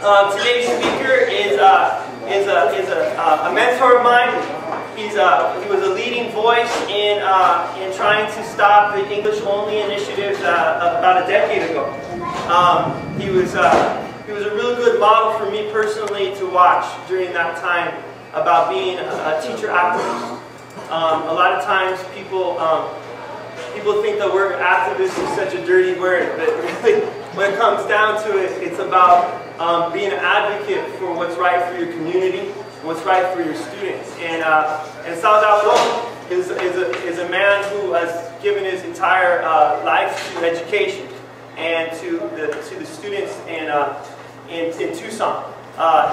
Today's speaker is a mentor of mine. He was a leading voice in trying to stop the English-only initiatives about a decade ago. He was a really good model for me personally to watch during that time about being a teacher activist. A lot of times people think the word activist is such a dirty word, but really when it comes down to it, it's about being an advocate for what's right for your community, what's right for your students. And Sal Gabaldon is a man who has given his entire life to education and to the students in Tucson.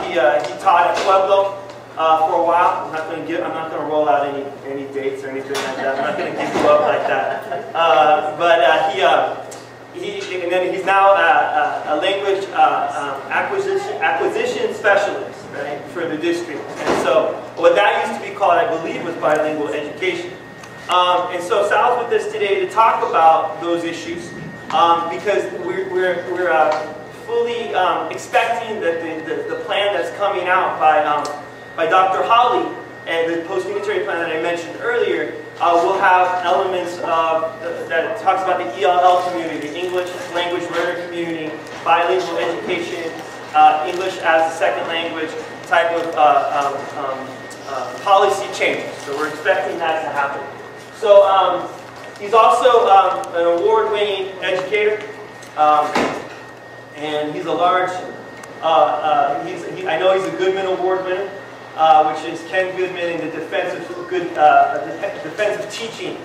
He taught at Pueblo for a while. I'm not going to roll out any dates or anything like that. I'm not going to give you up like that. And then he's now a language acquisition specialist, right, for the district. And so what that used to be called, I believe, was bilingual education. And so Sal's with us today to talk about those issues because we're fully expecting that the plan that's coming out by Dr. Holly and the post-unitary plan that I mentioned earlier will have elements that talks about the ELL community, the English language learner community, bilingual education, English as a second language type of policy changes. So we're expecting that to happen. So he's also an award-winning educator, and he's a large. I know he's a Goodman Award winner, which is Ken Goodman in the defensive teaching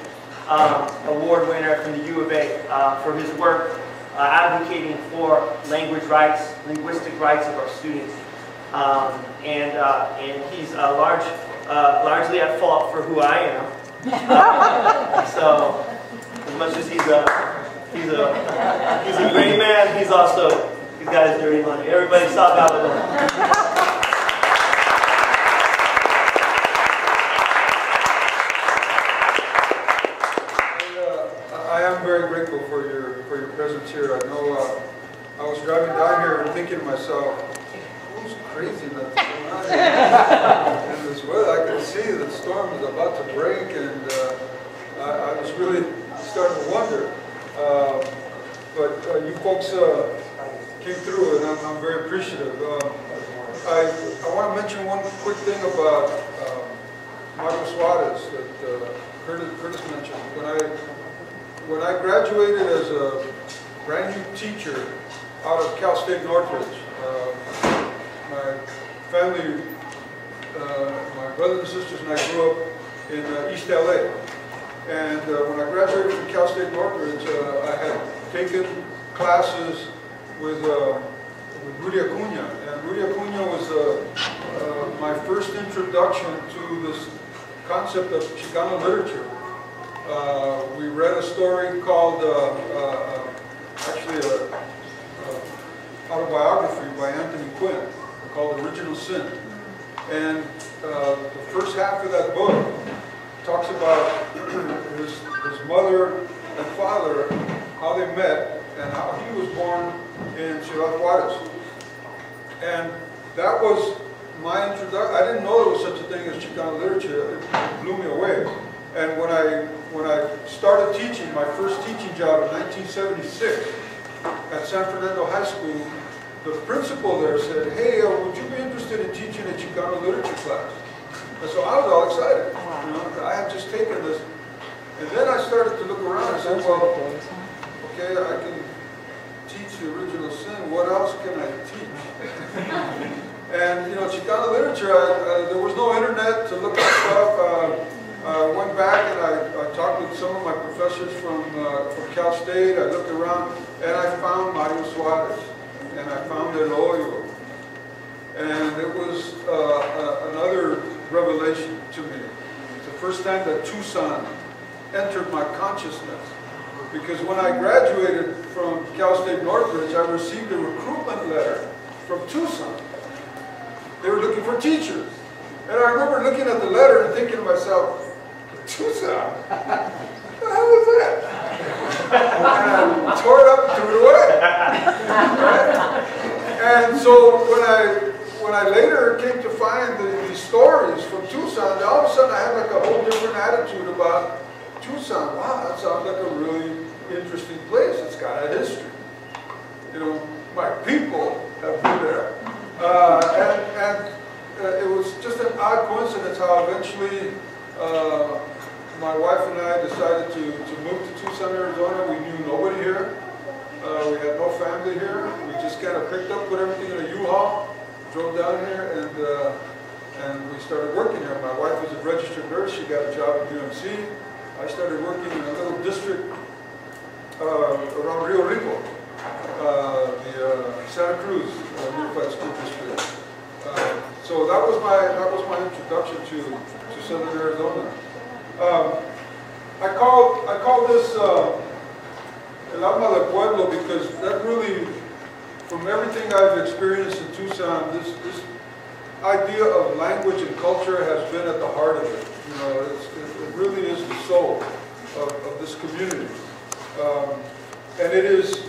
award winner from the U of A for his work advocating for language rights, linguistic rights of our students, and he's largely at fault for who I am. So as much as he's a great man, he's got his dirty money. Everybody Sal Gabaldon. I am very grateful for your presence here. I know I was driving down here and thinking to myself, who's crazy enough to come out here in this weather? I could see the storm is about to break, and I was really starting to wonder. But you folks came through, and I'm very appreciative. I want to mention one quick thing about Maestro Suarez that Curtis mentioned. When I graduated as a brand new teacher out of Cal State Northridge, my family, my brothers and sisters and I grew up in East LA. And when I graduated from Cal State Northridge, I had taken classes with Rudy Acuna. And Rudy Acuna was my first introduction to this concept of Chicano literature. We read a story called, actually an autobiography by Anthony Quinn called Original Sin. And the first half of that book talks about his mother and father, how they met, and how he was born in Ciudad Juarez. And that was my introduction. I didn't know there was such a thing as Chicano literature. It blew me away. And when I started teaching, my first teaching job in 1976 at San Fernando High School, the principal there said, "Hey, would you be interested in teaching a Chicano literature class?" And so I was all excited. You know, I had just taken this. And then I started to look around and said, well, okay, I can teach the Original Sin. What else can I teach? And, you know, Chicano literature, there was no internet to look at stuff. I went back and I talked with some of my professors from Cal State. I looked around and I found Mario Suarez and I found El Hoyo. And it was another revelation to me. It's the first time that Tucson entered my consciousness. Because when I graduated from Cal State Northridge, I received a recruitment letter from Tucson. They were looking for teachers. And I remember looking at the letter and thinking to myself, Tucson? What the hell was that? And I tore it up and threw it away. Right? And so when I later came to find these stories from Tucson, all of a sudden I had like a whole different attitude about Tucson. Wow, that sounds like a really interesting place. It's got a history. You know, my people have been there. It was just an odd coincidence how eventually my wife and I decided to move to Tucson, Arizona. We knew nobody here. We had no family here. We just kind of picked up, put everything in a U-Haul, drove down here, and we started working here. My wife was a registered nurse. She got a job at UMC. I started working in a little district around Rio Rico, the Santa Cruz Unified School District. So that was my introduction to Southern Arizona. I call this El Alma del Pueblo because that really, from everything I've experienced in Tucson, this idea of language and culture has been at the heart of it. You know, it really is the soul of this community. And it is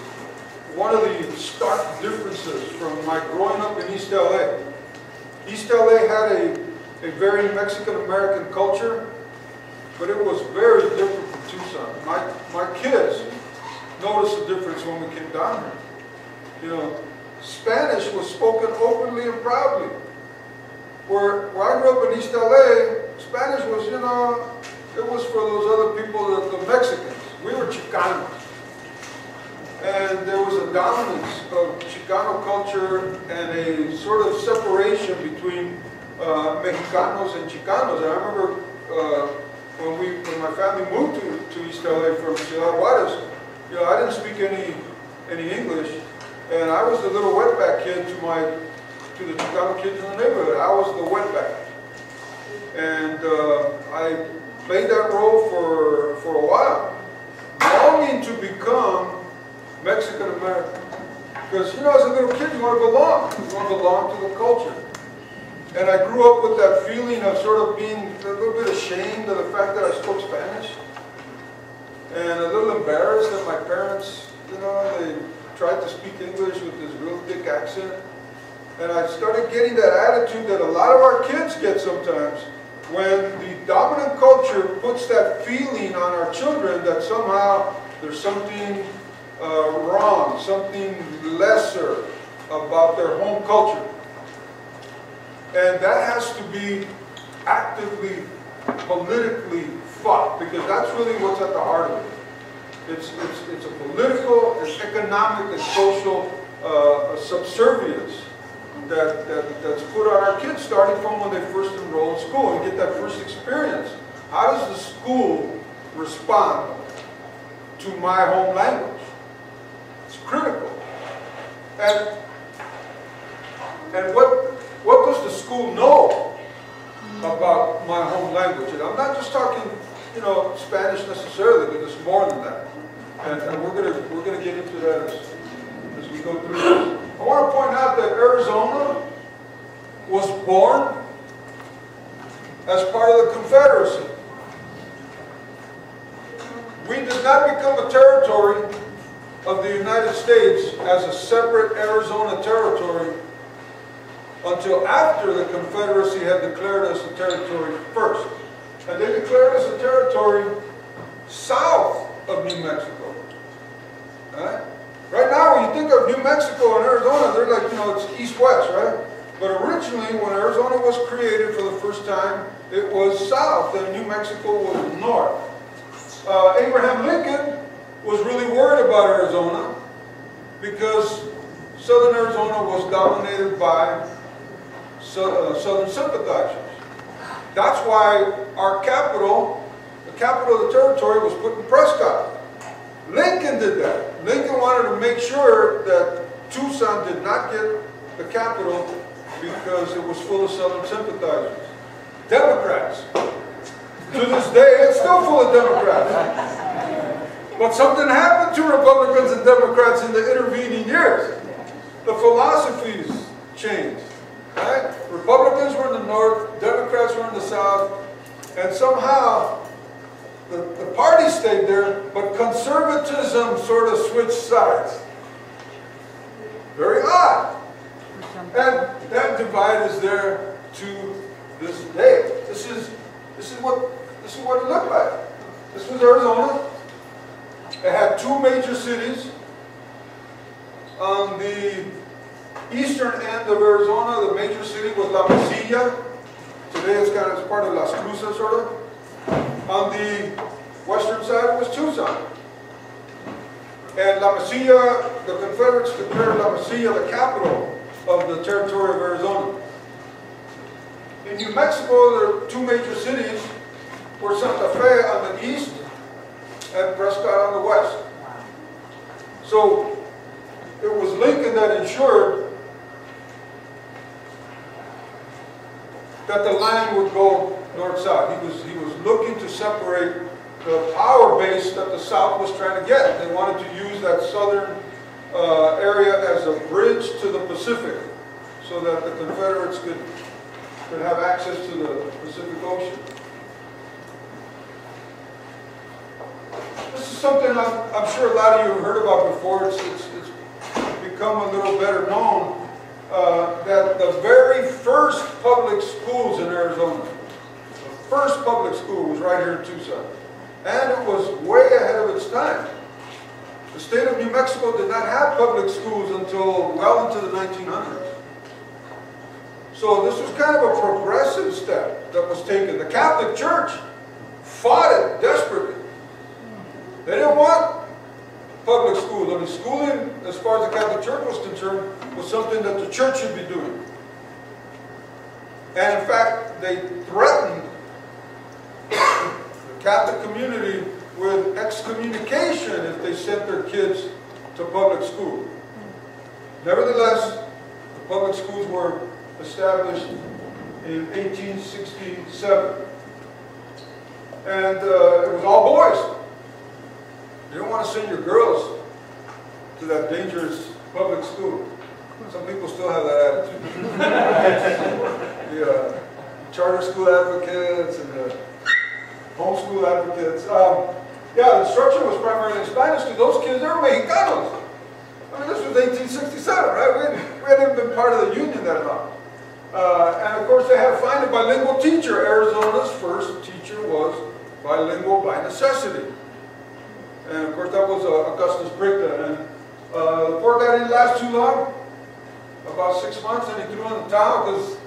one of the stark differences from my growing up in East LA. East LA had a very Mexican-American culture, but it was very different from Tucson. My kids noticed the difference when we came down here. You know, Spanish was spoken openly and proudly. Where I grew up in East LA, Spanish was, you know, it was for those other people, the Mexicans. We were Chicanos. And there was a dominance of Chicano culture and a sort of separation between Mexicanos and Chicanos. And I remember when my family moved to East LA from Ciudad Juarez, you know, I didn't speak any English, and I was the little wetback kid to the Chicano kids in the neighborhood. I was the wetback, and I played that role for a while, longing to become Mexican American. Because, you know, as a little kid, you want to belong. You want to belong to the culture. And I grew up with that feeling of sort of being a little bit ashamed of the fact that I spoke Spanish. And a little embarrassed that my parents, you know, they tried to speak English with this real thick accent. And I started getting that attitude that a lot of our kids get sometimes when the dominant culture puts that feeling on our children that somehow there's something wrong, something lesser about their home culture. And that has to be actively, politically fought, because that's really what's at the heart of it. It's a political, it's economic, and social subservience that's put on our kids starting from when they first enroll in school and get that first experience. How does the school respond to my home language? It's critical. And what does the school know about my home language? And I'm not just talking, you know, Spanish necessarily, but it's more than that. And we're gonna get into that as we go through this. I want to point out that Arizona was born as part of the Confederacy. We did not become a territory of the United States as a separate Arizona territory until after the Confederacy had declared us a territory first. And they declared us a territory south of New Mexico. Right? Right now, when you think of New Mexico and Arizona, they're like, you know, it's east-west, right? But originally, when Arizona was created for the first time, it was south, and New Mexico was north. Abraham Lincoln was really worried about Arizona because southern Arizona was dominated by southern sympathizers. That's why our capital, the capital of the territory, was put in Prescott. Lincoln did that. Lincoln wanted to make sure that Tucson did not get the capital because it was full of southern sympathizers. Democrats. To this day, it's still full of Democrats. But something happened to Republicans and Democrats in the intervening years. The philosophies changed. Right? Republicans were in the north, Democrats were in the south, and somehow the party stayed there, but conservatism sort of switched sides. Very odd. And that divide is there to this day. This is what it looked like. This was Arizona. It had two major cities. On the eastern end of Arizona, the major city was La Mesilla. Today it's part of Las Cruces, sort of. On the western side was Tucson. And La Mesilla, the Confederates declared La Mesilla the capital of the territory of Arizona. In New Mexico, there are two major cities, were Santa Fe on the east and Prescott on the west. So it was Lincoln that ensured that the line would go north-south. He was looking to separate the power base that the South was trying to get. They wanted to use that southern area as a bridge to the Pacific, so that the Confederates could have access to the Pacific Ocean. This is something I'm sure a lot of you have heard about before. It's become a little better known. That the very first public schools in Arizona, the first public school was right here in Tucson. And it was way ahead of its time. The state of New Mexico did not have public schools until well into the 1900s. So this was kind of a progressive step that was taken. The Catholic Church fought it desperately. They didn't want public schools. I mean, schooling, as far as the Catholic Church was concerned, was something that the church should be doing. And in fact, they threatened the Catholic community with excommunication if they sent their kids to public school. Nevertheless, the public schools were established in 1867. And it was all boys. You don't want to send your girls to that dangerous public school. Some people still have that attitude. The charter school advocates and the homeschool advocates. Yeah, the instruction was primarily in Spanish because those kids, they were Mexicanos. I mean, this was 1867, right? We hadn't even been part of the Union that long. And of course, they had to find a bilingual teacher. Arizona's first teacher was bilingual by necessity. And of course, that was Augustus Bricta. And the poor guy didn't last too long, about 6 months, and he threw in the towel because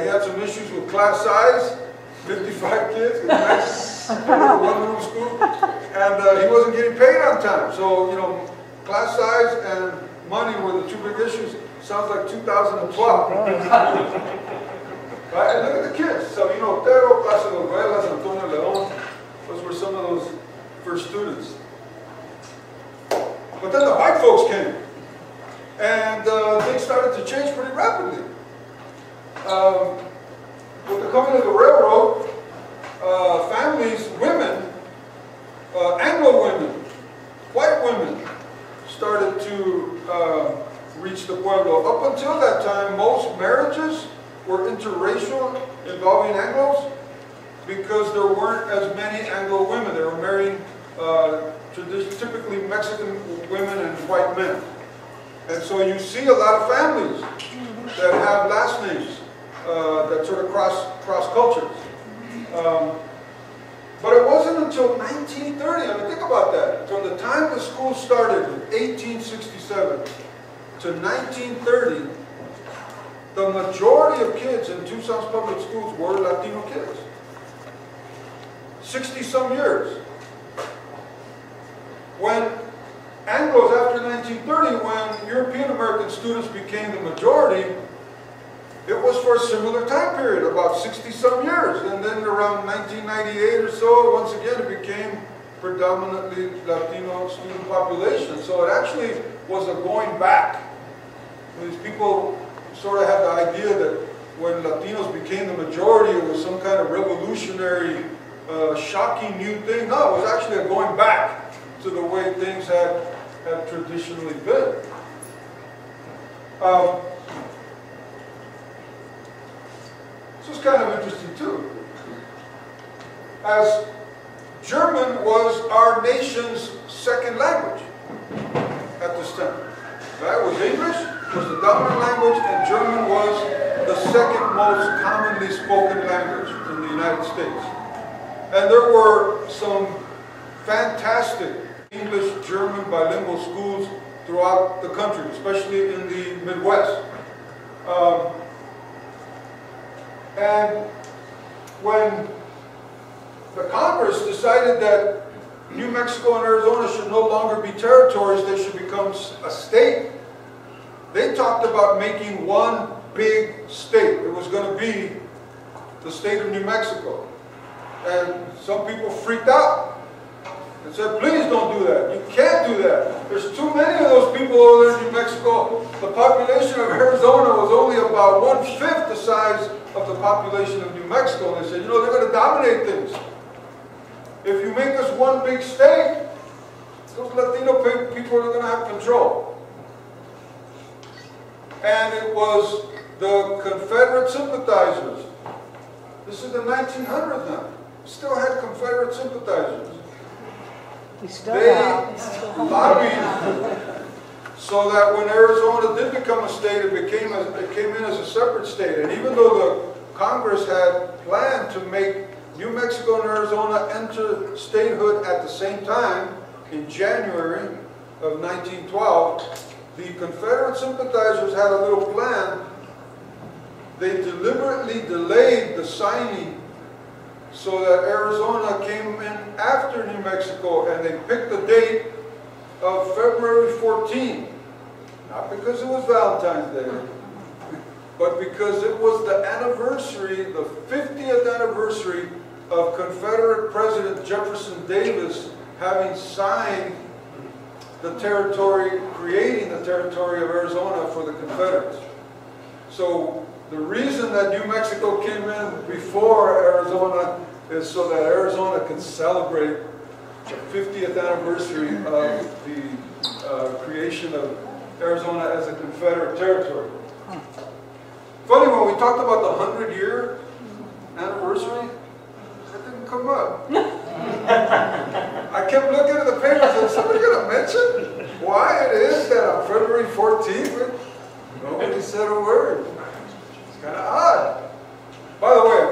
he had some issues with class size, 55 kids in a one-room school, and he wasn't getting paid on time. So, you know, class size and money were the two big issues. Sounds like 2012. Right? And look at the kids. Sabino Otero, Plácido Velas, Antonio León. Those were some of those first students. But then the white folks came. And things started to change pretty rapidly. With the coming of the railroad, families, women, Anglo women, white women, started to reach the pueblo. Up until that time, most marriages were interracial involving Anglos because there weren't as many Anglo women. They were marrying typically Mexican women and white men. And so you see a lot of families that have last names that sort of cross cultures. But it wasn't until 1930, I mean, think about that. From the time the school started in 1867 to 1930, the majority of kids in Tucson's public schools were Latino kids. 60-some years. When Anglos, after 1930, when European American students became the majority, it was for a similar time period, about 60-some years. And then around 1998 or so, once again, it became predominantly Latino student population. So it actually was a going back. These people sort of had the idea that when Latinos became the majority, it was some kind of revolutionary, shocking new thing. No, it was actually a going back to the way things had traditionally been. This is kind of interesting too. As German was our nation's second language at this time. Right? It was English was the dominant language and German second most commonly spoken language in the United States. And there were some fantastic English, German, bilingual schools throughout the country, especially in the Midwest. And when the Congress decided that New Mexico and Arizona should no longer be territories, they should become a state, they talked about making one big state. It was going to be the state of New Mexico. And some people freaked out and said, please don't do that. You can't do that. There's too many of those people over there in New Mexico. The population of Arizona was only about 1/5 the size of the population of New Mexico. And they said, you know, they're going to dominate things. If you make us one big state, those Latino people are going to have control. And it was the Confederate sympathizers. This is the 1900s now. Still had Confederate sympathizers. They lobbied so that when Arizona did become a state, it came in as a separate state. And even though the Congress had planned to make New Mexico and Arizona enter statehood at the same time in January of 1912, the Confederate sympathizers had a little plan. They deliberately delayed the signing so that Arizona came in after New Mexico, and they picked the date of February 14. Not because it was Valentine's Day, but because it was the anniversary, the 50th anniversary of Confederate President Jefferson Davis having signed the territory, creating the territory of Arizona for the Confederates. So the reason that New Mexico came in before Arizona is so that Arizona can celebrate the 50th anniversary of the creation of Arizona as a Confederate territory. Funny, when we talked about the 100-year anniversary, that didn't come up. I kept looking at the papers and somebody going to mention why it is that on February 14th, nobody said a word. It's kind of odd. By the way,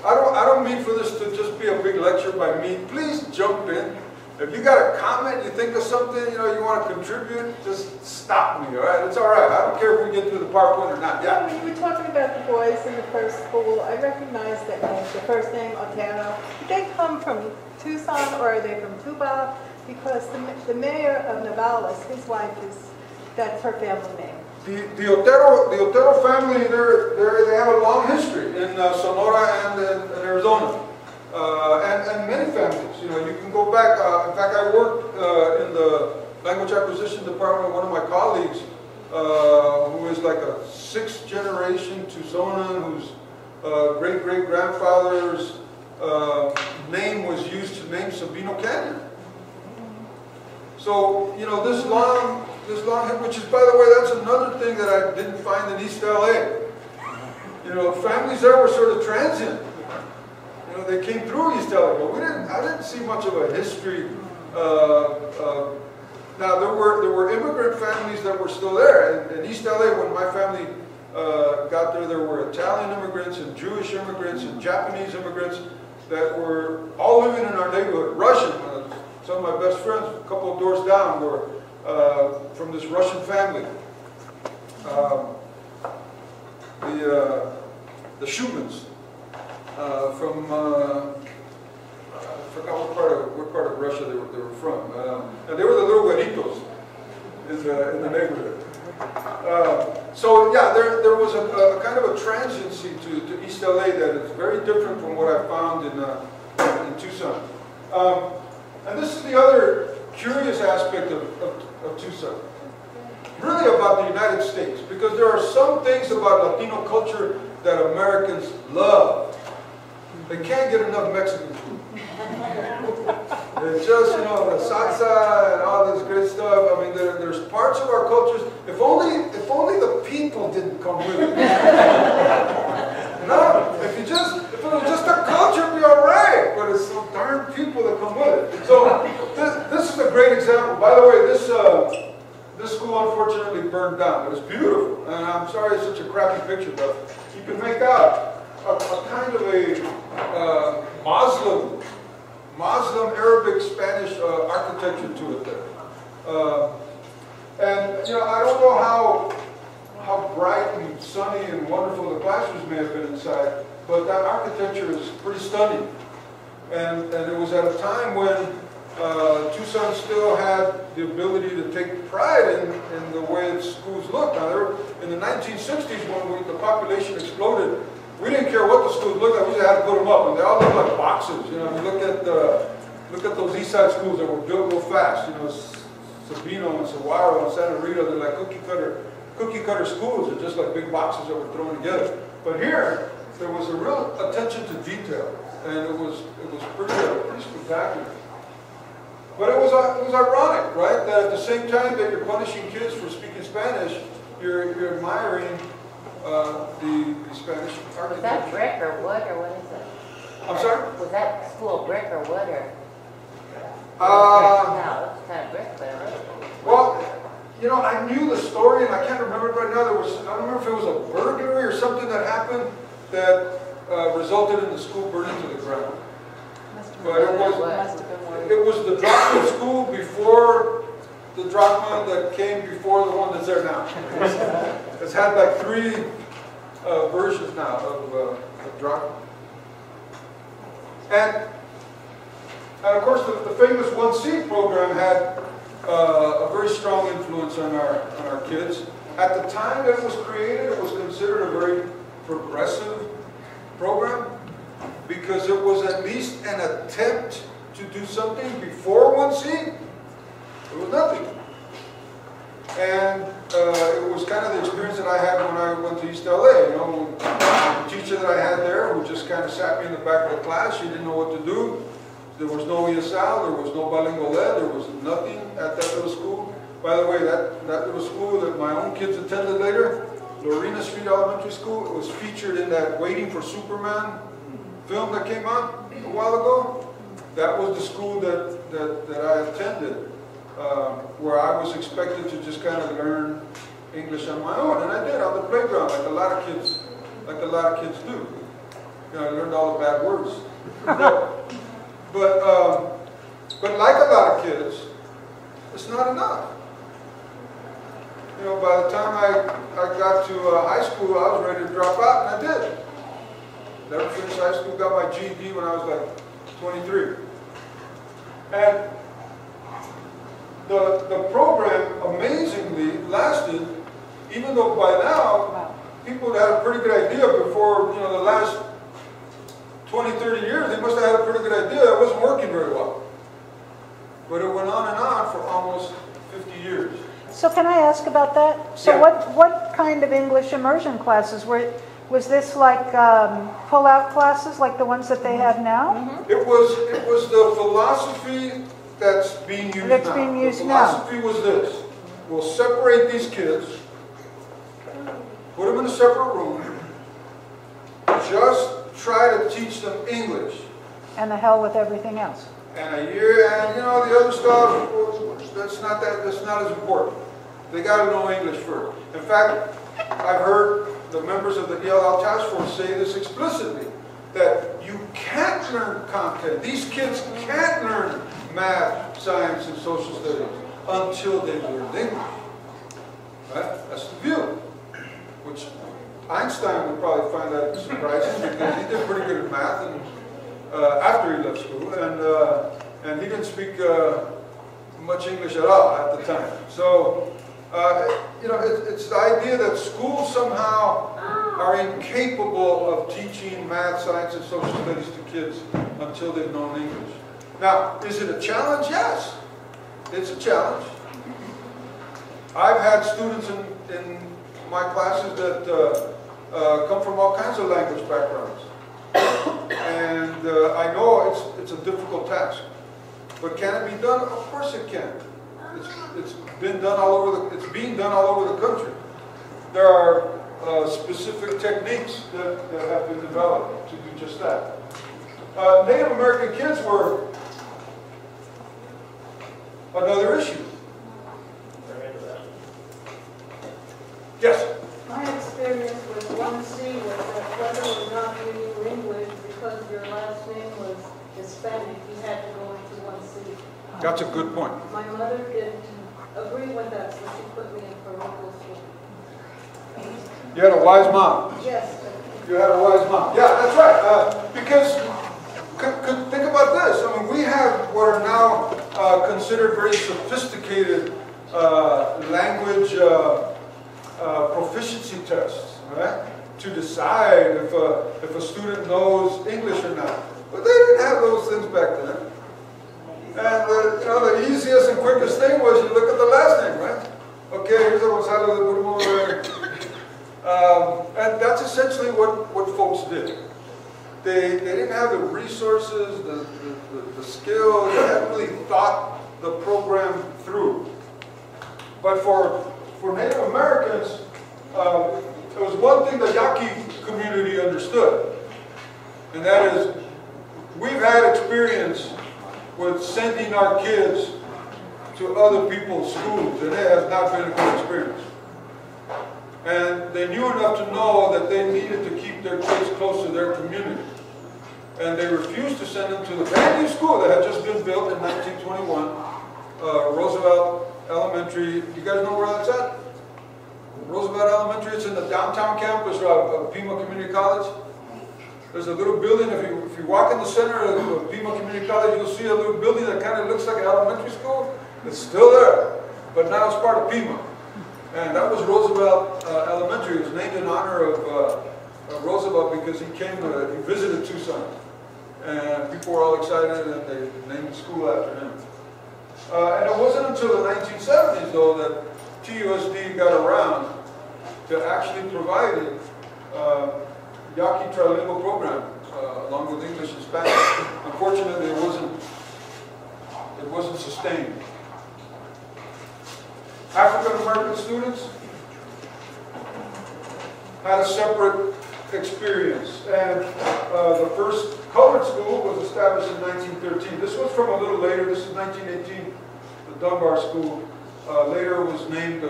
I don't mean for this to just be a big lecture by me. Please jump in. If you got a comment, you think of something, you know, you want to contribute, just stop me, all right? It's all right. I don't care if we get through the PowerPoint or not. Yeah. When you were talking about the boys in the first school, I recognize that the first name, Otero. Did they come from Tucson or are they from Tuba? Because the mayor of Nogales, his wife that's her family name. The Otero family, they have a long history in Sonora and in Arizona. And many families, you know, you can go back. In fact, I worked in the language acquisition department with one of my colleagues who is like a 6th generation Tucsonan, whose great-great-grandfather's name was used to name Sabino Canyon. So, you know, this long, which is, by the way, that's another thing that I didn't find in East LA. You know, families there were sort of transient. You know, they came through East LA, but I didn't see much of a history. Now, there were immigrant families that were still there. In East LA, when my family got there, there were Italian immigrants and Jewish immigrants and Japanese immigrants that were all living in our neighborhood. Russian. Some of my best friends, a couple of doors down, were from this Russian family. The Schumans from I forgot what part of Russia they were from, and they were the little güeritos in the neighborhood. So yeah, there was a kind of a transiency to East LA that is very different from what I found in Tucson. And this is the other curious aspect of Tucson, really about the United States, because there are some things about Latino culture that Americans love. They can't get enough Mexican food. It's just, you know, the salsa and all this great stuff. I mean, there's parts of our cultures. If only the people didn't come with it. You know, if it was just a culture, it'd be all right. But it's the darn people that come with it. So this is a great example. By the way, this school unfortunately burned down. It was beautiful, and I'm sorry it's such a crappy picture, but you can make out a kind of a Muslim, Arabic, Spanish architecture to it there. And you know, I don't know how bright and sunny and wonderful the classrooms may have been inside, but that architecture is pretty stunning. And it was at a time when Tucson still had the ability to take pride in the way its schools looked. Now, in the 1960s, when the population exploded, we didn't care what the schools looked like. We just had to put them up, and they all looked like boxes. You know, you look at those East Side schools that were built real fast. You know, Sabino and Saguaro and Santa Rita, they're like cookie cutter schools. They're just like big boxes that were thrown together. But here, there was a real attention to detail, and it was pretty spectacular. But it was ironic, right? That at the same time that you're punishing kids for speaking Spanish, you're admiring the Spanish architecture. Was that brick or wood, or what is it? I'm sorry? Was that school brick or wood, or? No, it's kind of brick, but. Well, you know, I knew the story, and I can't remember it right now. I don't remember if it was a burglary or something that happened that resulted in the school burning to the ground. But it was the Drachma school before the Drachma that came before the one that's there now. It's had like 3 versions now of Drachma. And of course, the famous 1C program had a very strong influence on our kids. At the time that it was created, it was considered a very progressive program, because it was at least an attempt to do something before 1C. It was nothing. And it was kind of the experience that I had when I went to East LA. You know, the teacher that I had there, who just kind of sat me in the back of the class, she didn't know what to do. There was no ESL, there was no Bilingual ed, there was nothing at that little school. By the way, that little school that my own kids attended later, Lorena Street Elementary School, it was featured in that Waiting for Superman film that came out a while ago. That was the school that I attended, where I was expected to just kind of learn English on my own, and I did on the playground, like a lot of kids do. You know, I learned all the bad words. But like a lot of kids, it's not enough. You know, by the time I got to high school, I was ready to drop out, and I did. Never finished high school, got my GED when I was like 23. And the program amazingly lasted, even though by now, people had a pretty good idea before, you know, the last 20, 30 years, they must have had a pretty good idea. It wasn't working very well. But it went on and on for almost 50 years. So can I ask about that? So yeah. what kind of English immersion classes was this, like pull-out classes like the ones that they have now? Mm-hmm. It was the philosophy that's being used now. The philosophy was this: we'll separate these kids, put them in a separate room, just try to teach them English. And the hell with everything else. And a year, and you know, the other stuff, that's not as important. They got to know English first. In fact, I've heard the members of the ELL task force say this explicitly, that you can't learn content. These kids can't learn math, science, and social studies until they've learned English. Right? That's the view. Which Einstein would probably find that surprising, because he did pretty good at math and after he left school, and he didn't speak much English at all at the time. So, you know, it's the idea that schools somehow are incapable of teaching math, science, and social studies to kids until they've known English. Now, is it a challenge? Yes, it's a challenge. I've had students in my classes that come from all kinds of language backgrounds. And I know it's a difficult task. But can it be done? Of course it can. It's being done all over the country. There are specific techniques that have been developed to do just that. Native American kids were another issue. That's a good point. My mother didn't agree with that, so she put me in parochial school. You had a wise mom. Yes. You had a wise mom. Yeah, that's right. Because, think about this. I mean, we have what are now considered very sophisticated language proficiency tests, right? To decide if a student knows English or not. But they didn't have those things back then. And the easiest and quickest thing was you look at the last name, right? Okay, here's a Gonzalo de Burmo. And that's essentially what folks did. They didn't have the resources, the skill, they hadn't really thought the program through. But for Native Americans, there was one thing the Yaqui community understood, and that is we've had experience with sending our kids to other people's schools, and it has not been a good experience. And they knew enough to know that they needed to keep their kids close to their community. And they refused to send them to the brand new school that had just been built in 1921, Roosevelt Elementary. You guys know where that's at? Roosevelt Elementary. It's in the downtown campus of Pima Community College. There's a little building. If you walk in the center of Pima Community College, you'll see a little building that kind of looks like an elementary school. It's still there, but now it's part of Pima. And that was Roosevelt Elementary. It was named in honor of Roosevelt because he visited Tucson. And people were all excited and they named the school after him. And it wasn't until the 1970s, though, that TUSD got around to actually providing Yaqui trilingual program along with English and Spanish. Unfortunately, it wasn't sustained. African American students had a separate experience, and the first colored school was established in 1913. This was from a little later. This is 1918, the Dunbar School. Later it was named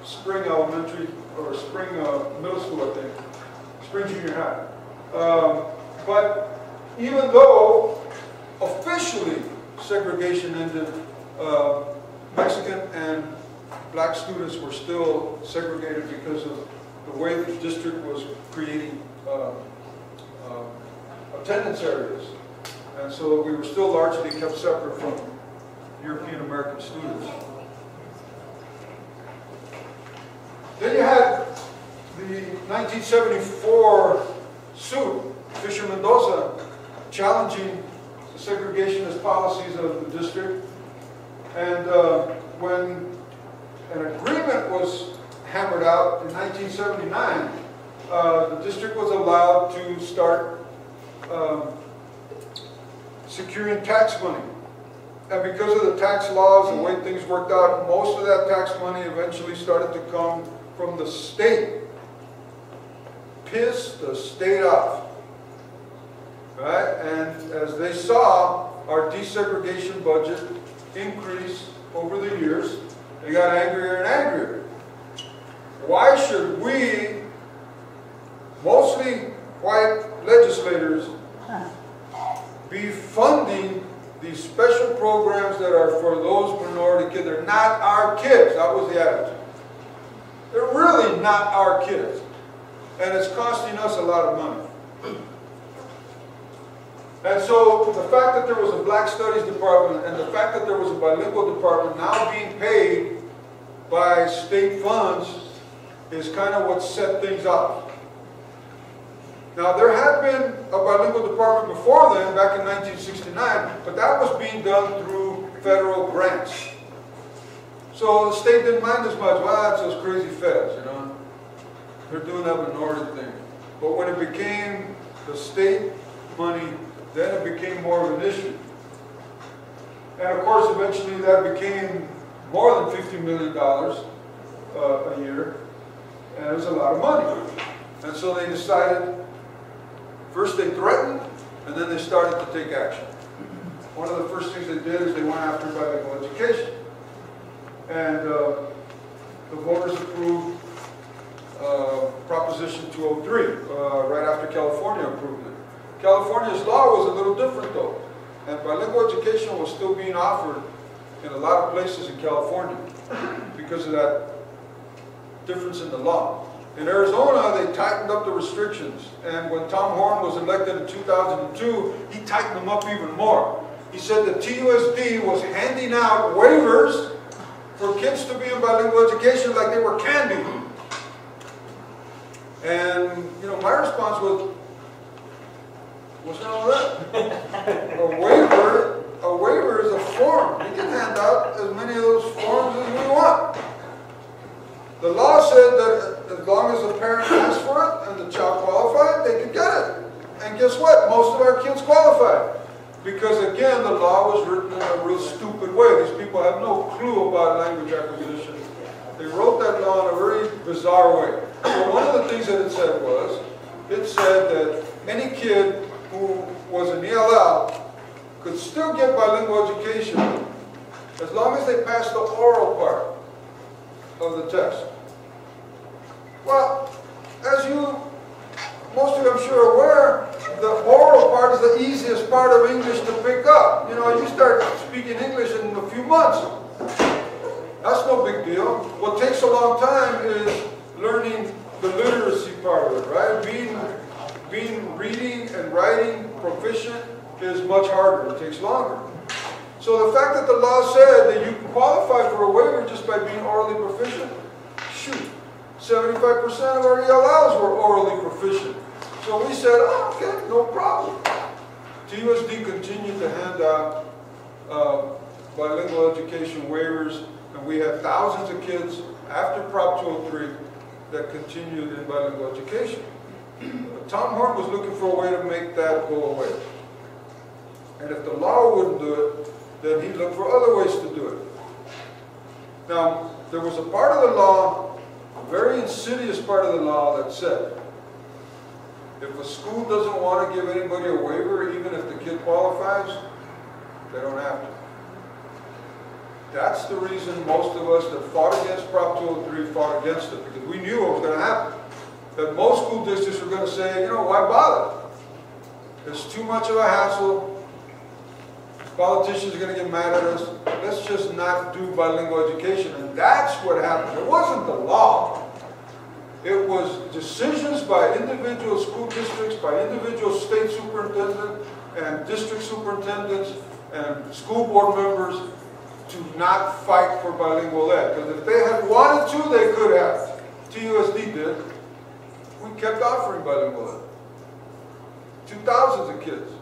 Spring Elementary, or Spring Middle School, I think. Spring Junior High. But even though officially segregation ended, Mexican and black students were still segregated because of the way the district was creating attendance areas. And so we were still largely kept separate from European American students. Then you had the 1974 suit, Fisher Mendoza, challenging the segregationist policies of the district. And when an agreement was hammered out in 1979, the district was allowed to start securing tax money. And because of the tax laws and the way things worked out, most of that tax money eventually started to come from the state. Piss the state off. Right? And as they saw our desegregation budget increase over the years, they got angrier and angrier. Why should we, mostly white legislators, be funding these special programs that are for those minority kids? They're not our kids. That was the attitude. They're really not our kids. And it's costing us a lot of money. And so the fact that there was a Black Studies department and the fact that there was a bilingual department now being paid by state funds is kind of what set things off. Now, there had been a bilingual department before then, back in 1969, but that was being done through federal grants. So the state didn't mind as much. Well, that's those crazy feds, you know. They're doing that minority thing. But when it became the state money, then it became more of an issue. And of course, eventually that became more than $50 million a year. And it was a lot of money. And so they decided, first they threatened, and then they started to take action. One of the first things they did is they went after bilingual education. And the voters approved Proposition 203, right after California approved it. California's law was a little different though, and bilingual education was still being offered in a lot of places in California because of that difference in the law. In Arizona, they tightened up the restrictions, and when Tom Horn was elected in 2002, he tightened them up even more. He said that TUSD was handing out waivers for kids to be in bilingual education like they were candy. And, you know, my response was, what's wrong with that? A waiver is a form. We can hand out as many of those forms as we want. The law said that as long as the parent asked for it and the child qualified, they could get it. And guess what? Most of our kids qualified. Because again, the law was written in a real stupid way. These people have no clue about language acquisition. They wrote that law in a very bizarre way. So one of the things that it said was, it said that any kid who was an ELL could still get bilingual education as long as they passed the oral part of the test. Well, as most of you I'm sure are aware, the oral part is the easiest part of English to pick up. You know, you start speaking English in a few months. That's no big deal. What takes a long time is learning the literacy part of it, right? Being reading and writing proficient is much harder. It takes longer. So the fact that the law said that you can qualify for a waiver just by being orally proficient, shoot, 75% of our ELLs were orally proficient. So we said, oh, okay, no problem. TUSD continued to hand out bilingual education waivers, and we had thousands of kids after Prop 203 that continued in bilingual education. But Tom Horn was looking for a way to make that go away. And if the law wouldn't do it, then he'd look for other ways to do it. Now, there was a part of the law, a very insidious part of the law that said, if a school doesn't want to give anybody a waiver, even if the kid qualifies, they don't have to. That's the reason most of us that fought against Prop 203 fought against it, because we knew what was going to happen. That most school districts were going to say, you know, why bother? It's too much of a hassle. Politicians are going to get mad at us. Let's just not do bilingual education. And that's what happened. It wasn't the law. It was decisions by individual school districts, by individual state superintendents and district superintendents and school board members to not fight for bilingual ed. Because if they had wanted to, they could have. TUSD did. We kept offering bilingual ed to thousands of kids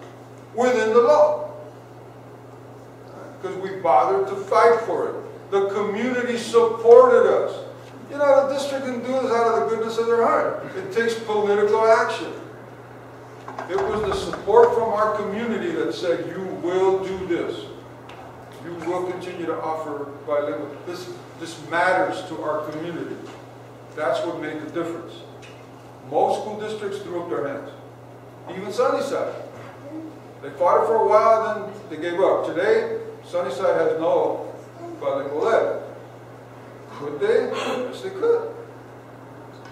within the law. Because we bothered to fight for it. The community supported us. You know, the district didn't do this out of the goodness of their heart. It takes political action. It was the support from our community that said, you will do this. You will continue to offer bilingual. This matters to our community. That's what made the difference. Most school districts threw up their hands. Even Sunnyside. They fought it for a while, then they gave up. Today, Sunnyside has no bilingual ed. Could they? Yes, they could.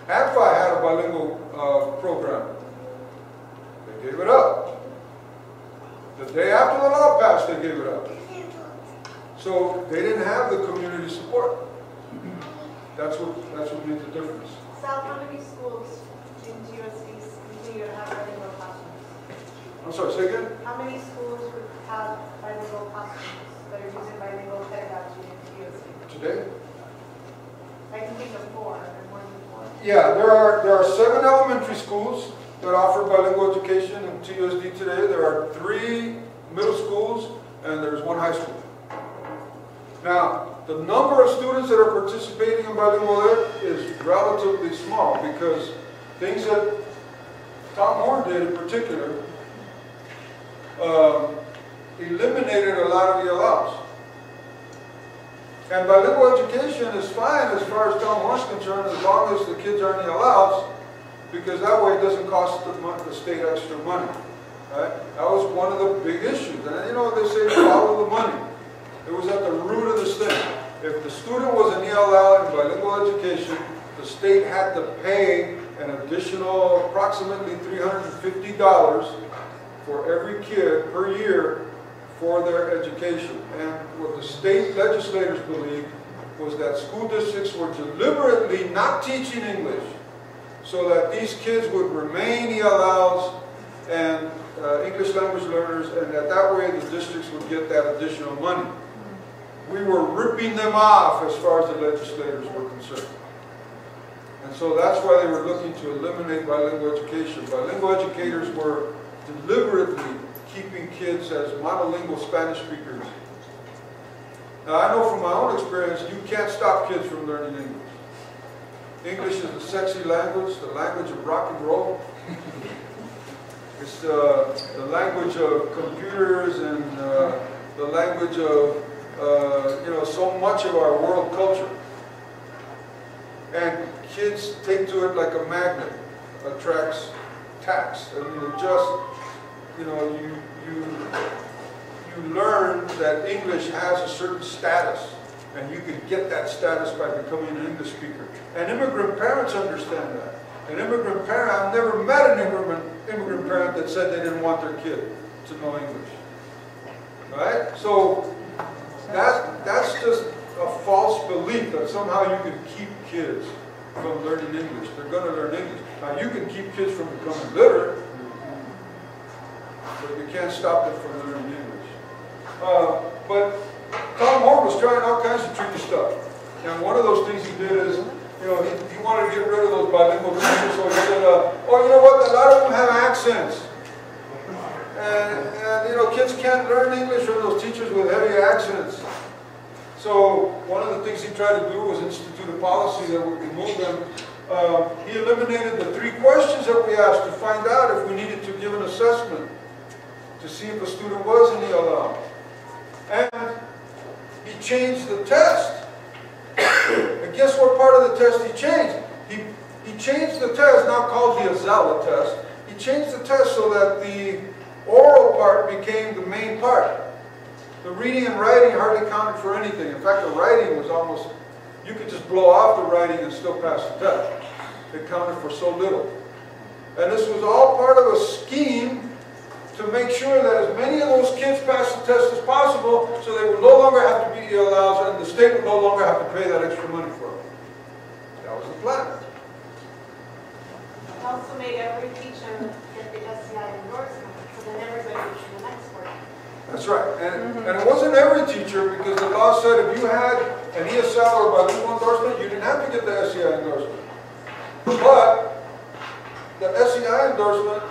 ADFI had a bilingual program. They gave it up. The day after the law passed, they gave it up. So they didn't have the community support. That's what made the difference. Sal, how many schools in TUSD continue to have bilingual classrooms? I'm sorry, say again? How many schools would have bilingual classrooms that are using bilingual pedagogy in TUSD? Today? I can think of 4, or more than 4. Yeah, there are 7 elementary schools that offer bilingual education in TUSD today. There are 3 middle schools, and there's 1 high school. Now, the number of students that are participating in bilingual ed is relatively small because things that Tom Horn did in particular eliminated a lot of ELLs. And bilingual education is fine as far as Tom Horn's concerned, as long as the kids are in the ELLs, because that way it doesn't cost the state extra money. Right? That was one of the big issues. And you know, they say follow the money. It was at the root of this thing. If the student was an ELL in bilingual education, the state had to pay an additional approximately $350 for every kid per year for their education. And what the state legislators believed was that school districts were deliberately not teaching English so that these kids would remain ELLs and English language learners, and that way the districts would get that additional money. We were ripping them off as far as the legislators were concerned. And so that's why they were looking to eliminate bilingual education. Bilingual educators were deliberately keeping kids as monolingual Spanish speakers. Now I know from my own experience, you can't stop kids from learning English. English is a sexy language, the language of rock and roll. It's the language of computers and the language of so much of our world culture. And kids take to it like a magnet, attracts tax. I mean, it just, you learn that English has a certain status, and you can get that status by becoming an English speaker. And immigrant parents understand that. An immigrant parent, I've never met an immigrant parent that said they didn't want their kid to know English. Right? So that's just a false belief that somehow you can keep kids from learning English. They're going to learn English. Now you can keep kids from becoming literate, but you can't stop them from learning English. But Tom Moore was trying all kinds of tricky stuff. And one of those things he did is, he wanted to get rid of those bilingual teachers, so he said, oh, you know what, a lot of them have accents. And kids can't learn English from those teachers with heavy accents. So one of the things he tried to do was institute a policy that would remove them. He eliminated the 3 questions that we asked to find out if we needed to give an assessment to see if a student was in ELL. And he changed the test. And guess what part of the test he changed? He changed the test, now called the Azella test. He changed the test so that the oral part became the main part. The reading and writing hardly counted for anything. In fact, the writing was almost, you could just blow off the writing and still pass the test. It counted for so little. And this was all part of a scheme to make sure that as many of those kids passed the test as possible, so they would no longer have to be ELLs and the state would no longer have to pay that extra money for them. That was the plan. It also made every teacher get the SCI endorsement, so then everybody was in the next one. That's right. And it wasn't every teacher, because the law said if you had an ESL or bilingual endorsement, you didn't have to get the SCI endorsement. But the SCI endorsement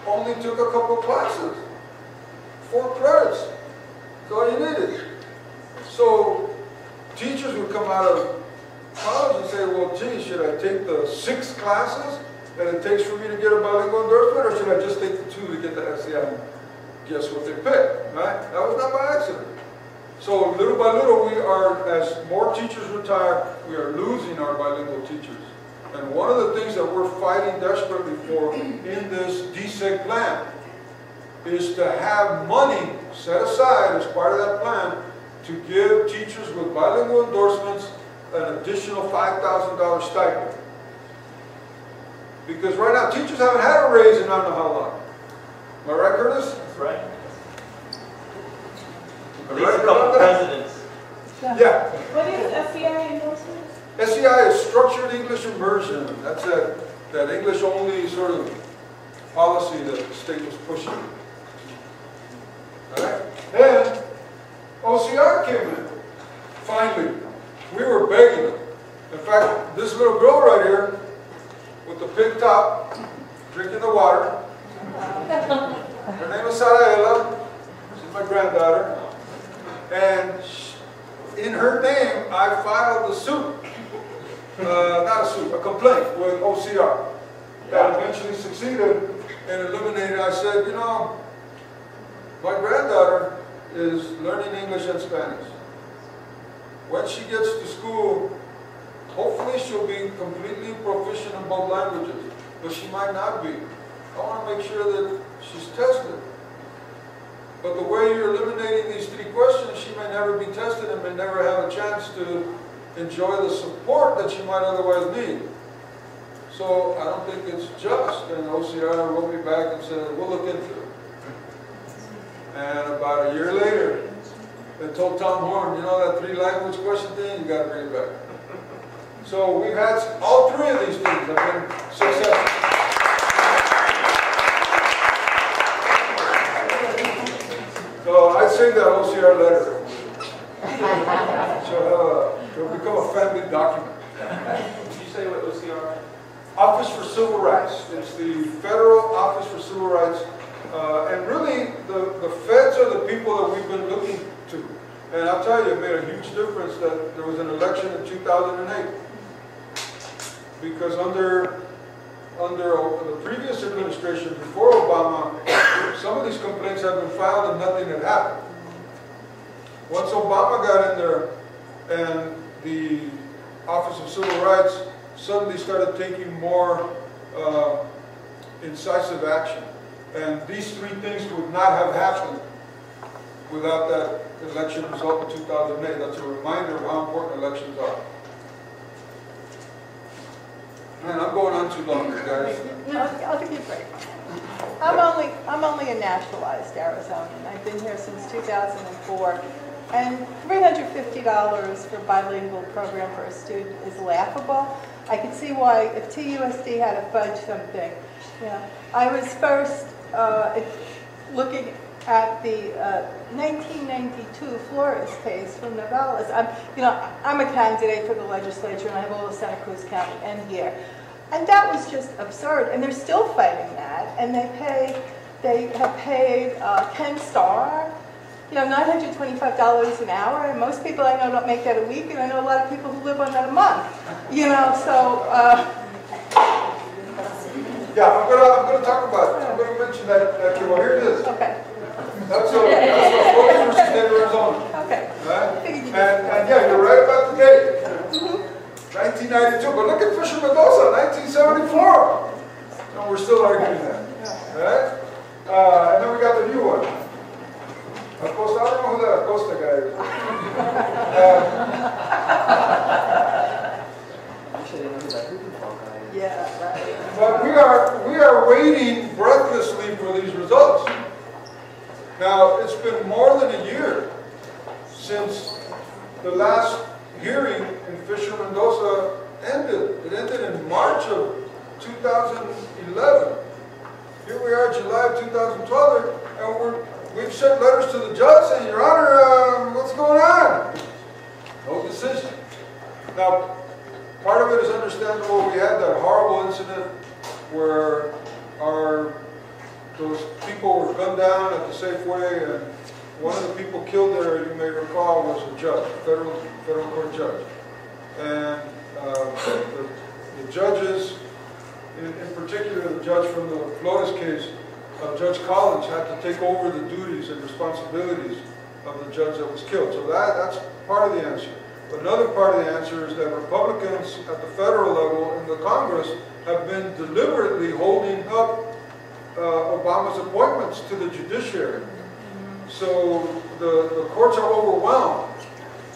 only took a couple classes, 4 credits. That's all you needed. So teachers would come out of college and say, well, gee, should I take the 6 classes that it takes for me to get a bilingual endorsement, or should I just take the 2 to get the SCI? Guess what they picked, right? That was not by accident. So little by little, we are, as more teachers retire, we are losing our bilingual teachers. And one of the things that we're fighting desperately for in this DSEG plan is to have money set aside as part of that plan to give teachers with bilingual endorsements an additional $5,000 stipend. Because right now, teachers haven't had a raise in I don't know how long. Am I right, Curtis? That's right. At Am I least right, a couple Yolanda? presidents. Yeah. What is SCI endorsement? SCI is structured English immersion. That's that English only sort of policy that the state was pushing. Alright? Then OCR came in. Finally. We were begging them. In fact, this little girl right here with the pink top, drinking the water. Her name is Saraela. She's my granddaughter. And in her name, I filed a suit. Not a suit, a complaint with OCR. That eventually succeeded in eliminating. I said, my granddaughter is learning English and Spanish. When she gets to school, hopefully she'll be completely proficient in both languages, but she might not be. I want to make sure that she's tested. But the way you're eliminating these 3 questions, she may never be tested and may never have a chance to enjoy the support that she might otherwise need. So I don't think it's just. And OCR wrote me back and said, we'll look into it. And about a year later, they told Tom Horn, you know that 3-language question thing, you got to bring it back. So we've had all 3 of these things have been successful. So I'd say that OCR letter. It'll become a family document. Did you say what OCR? Office for Civil Rights. It's the Federal Office for Civil Rights. And really, the feds are the people that we've been looking to. And I'll tell you, it made a huge difference that there was an election in 2008. Because under the previous administration, before Obama, some of these complaints have been filed and nothing had happened. Once Obama got in there and the Office of Civil Rights suddenly started taking more incisive action. And these 3 things would not have happened without that election result in 2008. That's a reminder of how important elections are. Man, I'm going on too long, guys. I'll give you a break. I'm only a naturalized Arizonan. I've been here since 2004. And $350 for a bilingual program for a student is laughable. I could see why if TUSD had to fudge something. You know, I was first looking at the 1992 Flores case from Nogales. I'm a candidate for the legislature, and I have all of Santa Cruz County and here. And that was just absurd, and they're still fighting that. And they have paid Ken Starr, $925 an hour, and most people I know don't make that a week, and I know a lot of people who live on that a month. Yeah, I'm gonna talk about it. I'm gonna mention that. Well, here it is. Okay. That's a Florida versus State of Arizona. Okay. Right? And yeah, you're right about the date. 1992. But look at Fisher Mendoza, 1974. And we're still arguing that. Right? And then we got the new one. Acosta, I don't know who that Acosta guy is. Yeah, right. But we are waiting breathlessly for these results. Now, it's been more than a year since the last hearing in Fisher Mendoza ended. It ended in March of 2011. Here we are, July of 2012, and we've sent letters to the judge saying, Your Honor, what's going on? No decision. Now, part of it is understandable. We had that horrible incident where those people were gunned down at the Safeway, and one of the people killed there, you may recall, was a judge, a federal court judge. And the judges, in particular the judge from the Flores case, Judge Collins, had to take over the duties and responsibilities of the judge that was killed. So that's part of the answer. But another part of the answer is that Republicans at the federal level in the Congress have been deliberately holding up Obama's appointments to the judiciary. So the courts are overwhelmed,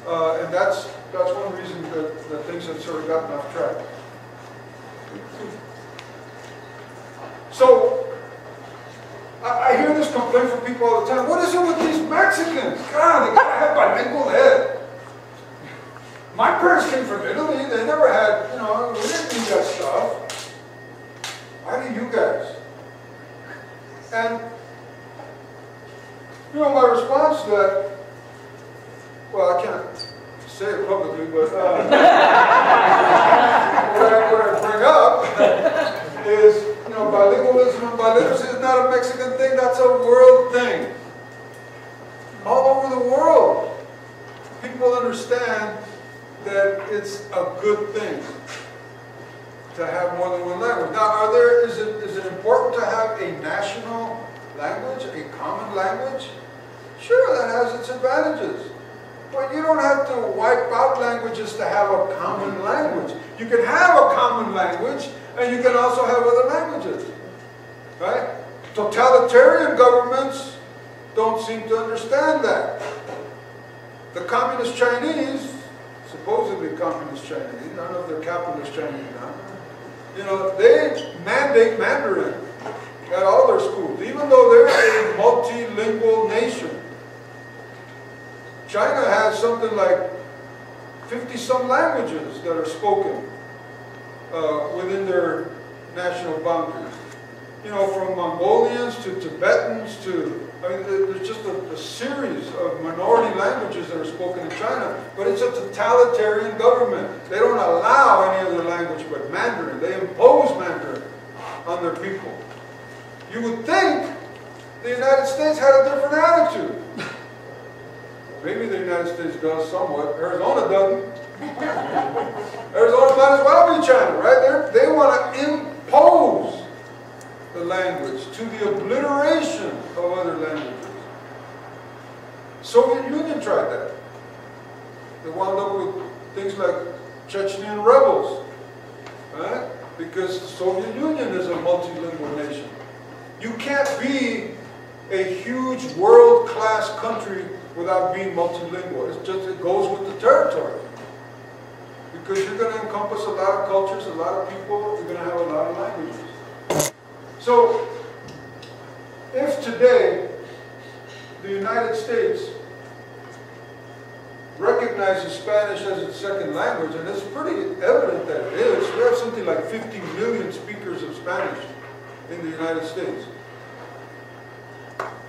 and that's one reason that things have sort of gotten off track. So I hear this complaint from people all the time. What is it with these Mexicans? God, they gotta have bilingual ed. My parents came from Italy. They never had, we didn't need that stuff. Why do you guys? And, my response to that, well, I can't say it publicly, but what I bring up is, bilingualism and biliteracy is not a Mexican thing, that's a world thing. All over the world, people understand that it's a good thing to have more than one language. Now, is it important to have a national language, a common language? Sure, that has its advantages. But you don't have to wipe out languages to have a common language. You can have a common language, and you can also have other languages. Right? Totalitarian governments don't seem to understand that. The communist Chinese, supposedly communist Chinese, I don't know if they're capitalist Chinese now, they mandate Mandarin at all their schools, even though they're a multilingual nation. China has something like 50-some languages that are spoken within their national boundaries. You know, from Mongolians to Tibetans to, I mean, there's just a series of minority languages that are spoken in China, but it's a totalitarian government. They don't allow any other language but Mandarin. They impose Mandarin on their people. You would think the United States had a different attitude. Maybe the United States does somewhat. Arizona doesn't. Arizona might as well be China, right? They want to impose the language to the obliteration of other languages. Soviet Union tried that. They wound up with things like Chechen rebels, right? Because the Soviet Union is a multilingual nation. You can't be a huge world-class country without being multilingual. It's just, it goes with the territory. Because you're going to encompass a lot of cultures, a lot of people, you're going to have a lot of languages. So, if today the United States recognizes Spanish as its second language, and it's pretty evident that it is, we have something like 50 million speakers of Spanish in the United States.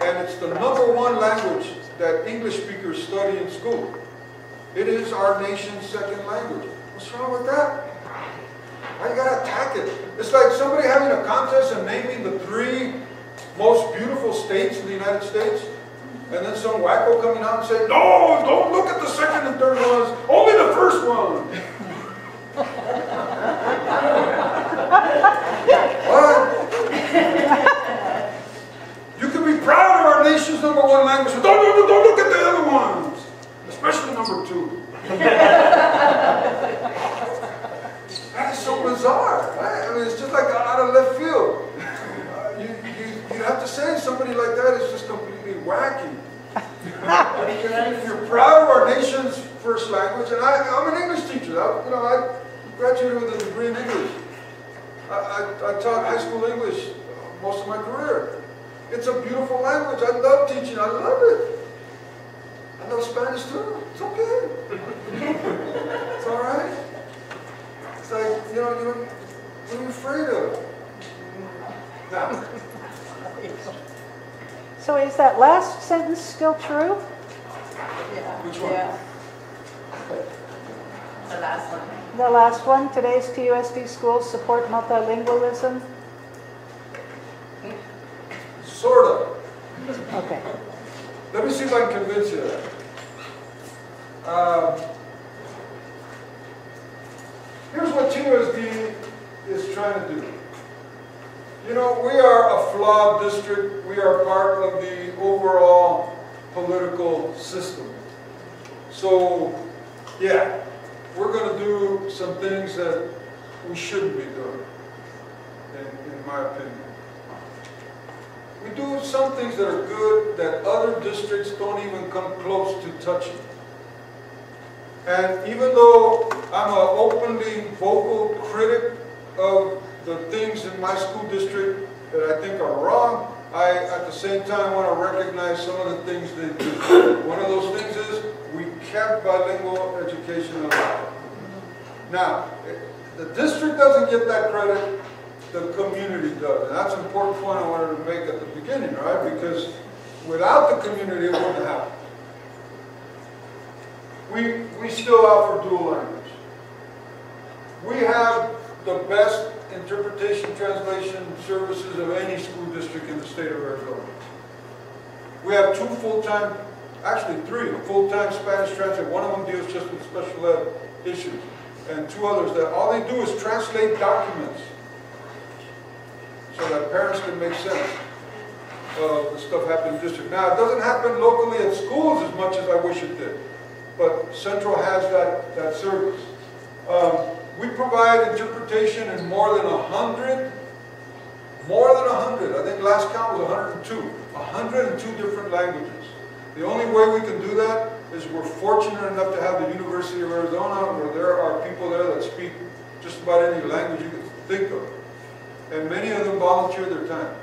And it's the #1 language that English speakers study in school. It is our nation's second language. What's wrong with that? Why you gotta attack it? It's like somebody having a contest and naming the 3 most beautiful states in the United States, and then some wacko coming out and saying, no, don't look at the second and third ones, only the first one. What? You can be proud of our nation's #1 language, but don't look at the other ones, especially #2. That is so bizarre, right? I mean, it's just like out of left field. You have to say somebody like that is just completely wacky. If you're proud of our nation's first language, and I'm an English teacher. I graduated with a degree in English. I taught high school English most of my career. It's a beautiful language. I love teaching. I love it. I love Spanish too. It's okay. It's all right. It's like, what are you afraid of? Now. So is that last sentence still true? Yeah. Which one? Yeah. The last one. The last one, today's TUSD schools support multilingualism? Sort of. Okay. Let me see if I can convince you of that. Here's what TUSD is trying to do. You know, we are a flawed district. We are part of the overall political system. So, yeah, we're going to do some things that we shouldn't be doing, in my opinion. We do some things that are good that other districts don't even come close to touching. And even though I'm an openly vocal critic of the things in my school district that I think are wrong, I, at the same time, want to recognize some of the things they do. One of those things is we kept bilingual education alive. Now, the district doesn't get that credit, the community does. And that's an important point I wanted to make at the beginning, right? Because without the community, it wouldn't happen. We still offer dual language. We have the best interpretation translation services of any school district in the state of Arizona. We have 2 full-time, actually 3 full-time Spanish translators. One of them deals just with special ed issues, and 2 others that all they do is translate documents so that parents can make sense of the stuff happening in the district. Now, it doesn't happen locally at schools as much as I wish it did, but Central has that service. We provide interpretation in more than 100, I think last count was 102 different languages. The only way we can do that is we're fortunate enough to have the University of Arizona, where there are people there that speak just about any language you can think of. And many of them volunteer their time.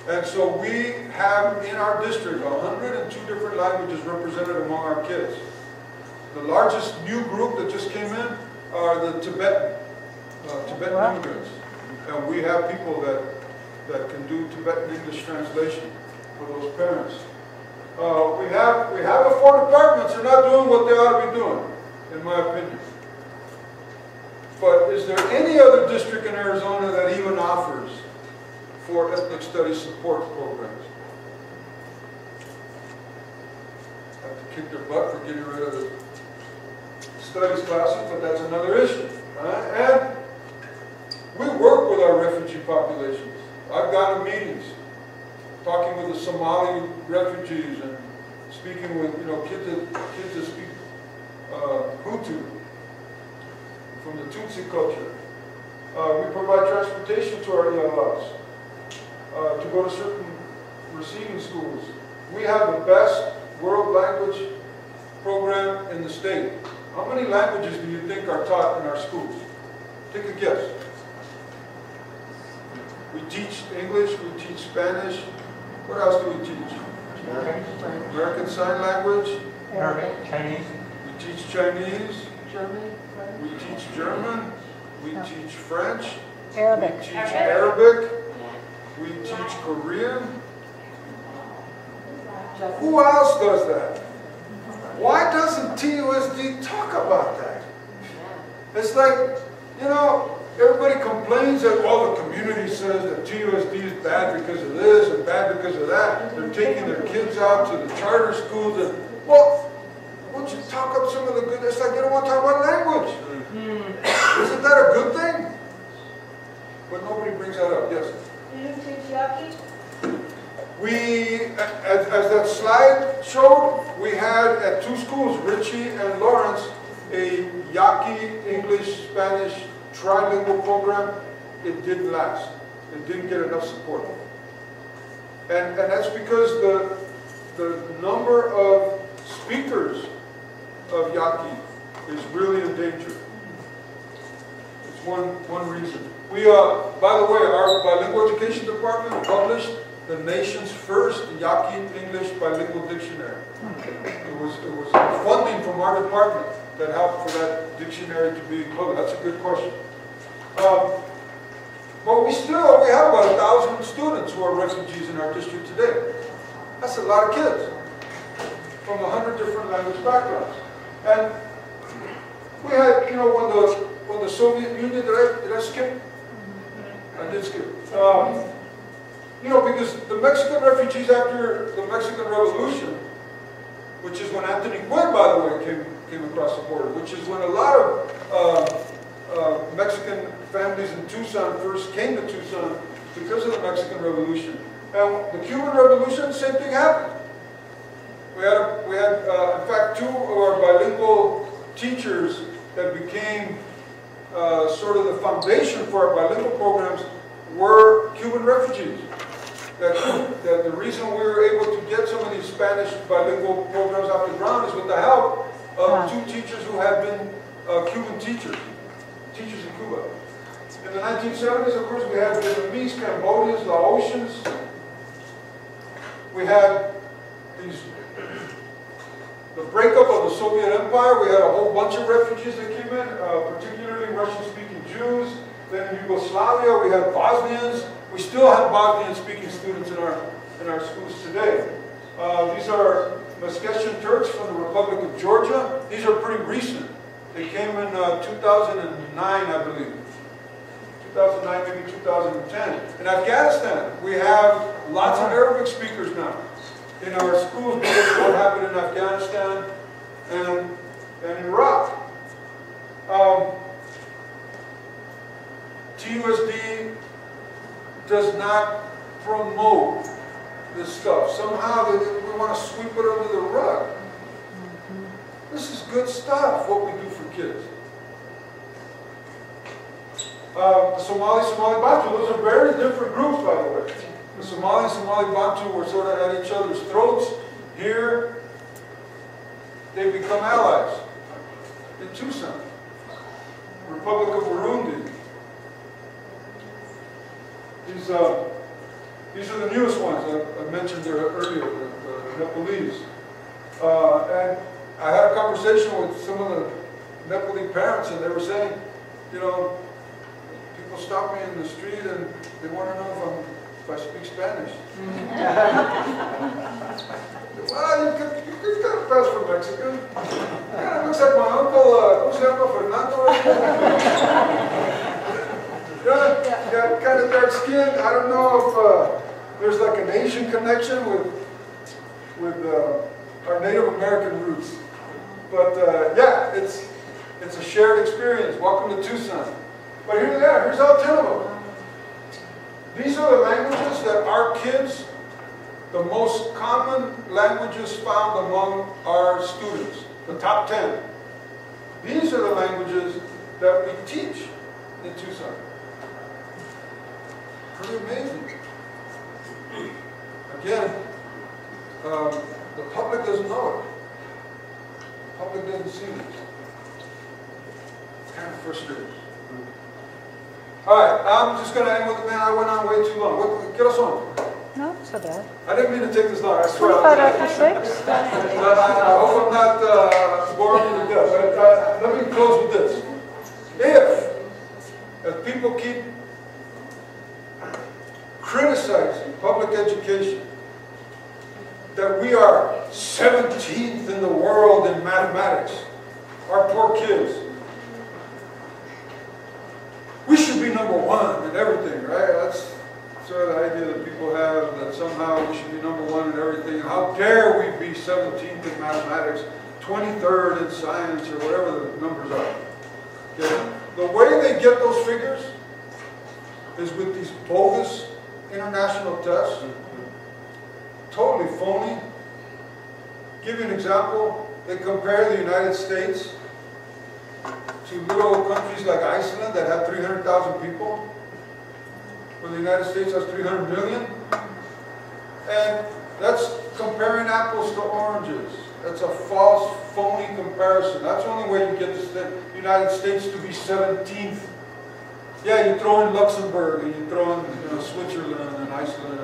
And so we have in our district 102 different languages represented among our kids. The largest new group that just came in are the Tibetan immigrants. And we have people that can do Tibetan English translation for those parents. We have the 4 departments. They're not doing what they ought to be doing, in my opinion. But is there any other district in Arizona that even offers 4 ethnic studies support programs? Have to kick their butt for getting rid of the studies classes, but that's another issue. And we work with our refugee populations. I've gone to meetings, talking with the Somali refugees and speaking with kids that speak Hutu from the Tutsi culture. We provide transportation to our ELLs to go to certain receiving schools. We have the best world language program in the state. How many languages do you think are taught in our schools? Take a guess. We teach English, we teach Spanish. What else do we teach? American Sign Language. Arabic, Chinese. We teach Chinese. German, We teach German. We teach French. Arabic. We teach Arabic. We teach Korean. Who else does that? Why doesn't TUSD talk about that? It's like, everybody complains that, well, the community says that TUSD is bad because of this and bad because of that. They're taking their kids out to the charter schools. And, well, won't you talk up some of the good? It's like you don't want to talk about language. Isn't that a good thing? But nobody brings that up. Yes? Do you teach Yaqui? We, as that slide showed, we had at 2 schools, Ritchie and Lawrence, a Yaqui, English, Spanish, trilingual program. It didn't last. It didn't get enough support. And that's because the number of speakers of Yaqui is really in danger. It's one reason. We, by the way, our bilingual education department published the nation's first Yaqui English bilingual dictionary. It was funding from our department that helped for that dictionary to be published. That's a good question. But we have about 1,000 students who are refugees in our district today. That's a lot of kids from 100 different language backgrounds. And we had, when the Soviet Union, did I skip? I did skip. Because the Mexican refugees after the Mexican Revolution, which is when Anthony Quinn, by the way, came across the border, which is when a lot of Mexican families in Tucson first came to Tucson because of the Mexican Revolution. And the Cuban Revolution, same thing happened. We had in fact, 2 of our bilingual teachers that became sort of the foundation for our bilingual programs were Cuban refugees. That the reason we were able to get some of these Spanish bilingual programs off the ground is with the help of 2 teachers who had been Cuban teachers in Cuba. In the 1970s, of course, we had Vietnamese, Cambodians, Laotians. We had the breakup of the Soviet Empire. We had a whole bunch of refugees that came in, particularly Russian-speaking Jews. Then in Yugoslavia, we had Bosnians. We still have Bosnian-speaking students in our schools today. These are Meskhetian Turks from the Republic of Georgia. These are pretty recent. They came in 2009, I believe. 2009, maybe 2010. In Afghanistan, we have lots of Arabic speakers now in our schools because of what happened in Afghanistan and Iraq. TUSD does not promote this stuff. Somehow we want to sweep it under the rug. This is good stuff, what we do for kids. The Somali Bantu, those are very different groups, by the way. The Somali Bantu were sort of at each other's throats. Here, they become allies. In Tucson, Republic of Burundi. These are the newest ones I mentioned earlier, the Nepalese. And I had a conversation with some of the Nepali parents, and they were saying, you know, people stop me in the street and they want to know if I speak Spanish. Well, you kind of pass for Mexican. Kind of looks like my uncle, ¿cómo se llama? Fernando. Got kind of dark skin. I don't know if there's like an Asian connection with our Native American roots. But yeah, it's a shared experience. Welcome to Tucson. But here's all 10 of them. These are the languages that our kids, the most common languages found among our students, the top 10. These are the languages that we teach in Tucson. Pretty amazing. Again, the public doesn't know it. The public doesn't see this. It's kind of frustrating. All right, I'm just going to end with, man, I went on way too long. Get us on. No, it's not bad. I didn't mean to take this long, I swear. 25 after 6? I hope I'm not boring you to death. But let me close with this. If people keep criticizing public education, that we are 17th in the world in mathematics, our poor kids, we should be number one in everything, right? That's sort of the idea that people have, that somehow we should be number one in everything. How dare we be 17th in mathematics, 23rd in science, or whatever the numbers are. Okay? The way they get those figures is with these bogus international tests. Totally phony. Give you an example. They compare the United States to little countries like Iceland that have 300,000 people, where the United States has 300 million. And that's comparing apples to oranges. That's a false, phony comparison. That's the only way you get the United States to be 17th. Yeah, you throw in Luxembourg and you throw in Switzerland and Iceland,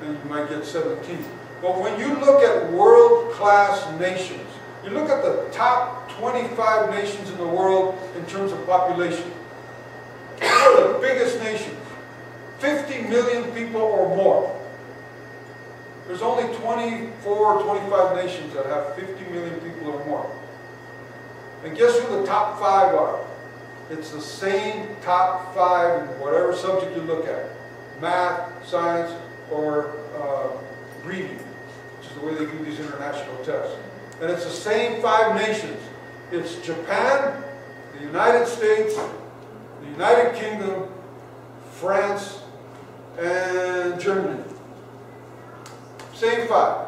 and you might get 17th. But when you look at world-class nations, you look at the top 25 nations in the world in terms of population. What are the biggest nations? 50 million people or more. There's only 24 or 25 nations that have 50 million people or more. And guess who the top 5 are? It's the same top 5 in whatever subject you look at. Math, science, or reading, which is the way they do these international tests. And it's the same 5 nations. It's Japan, the United States, the United Kingdom, France, and Germany. Same 5.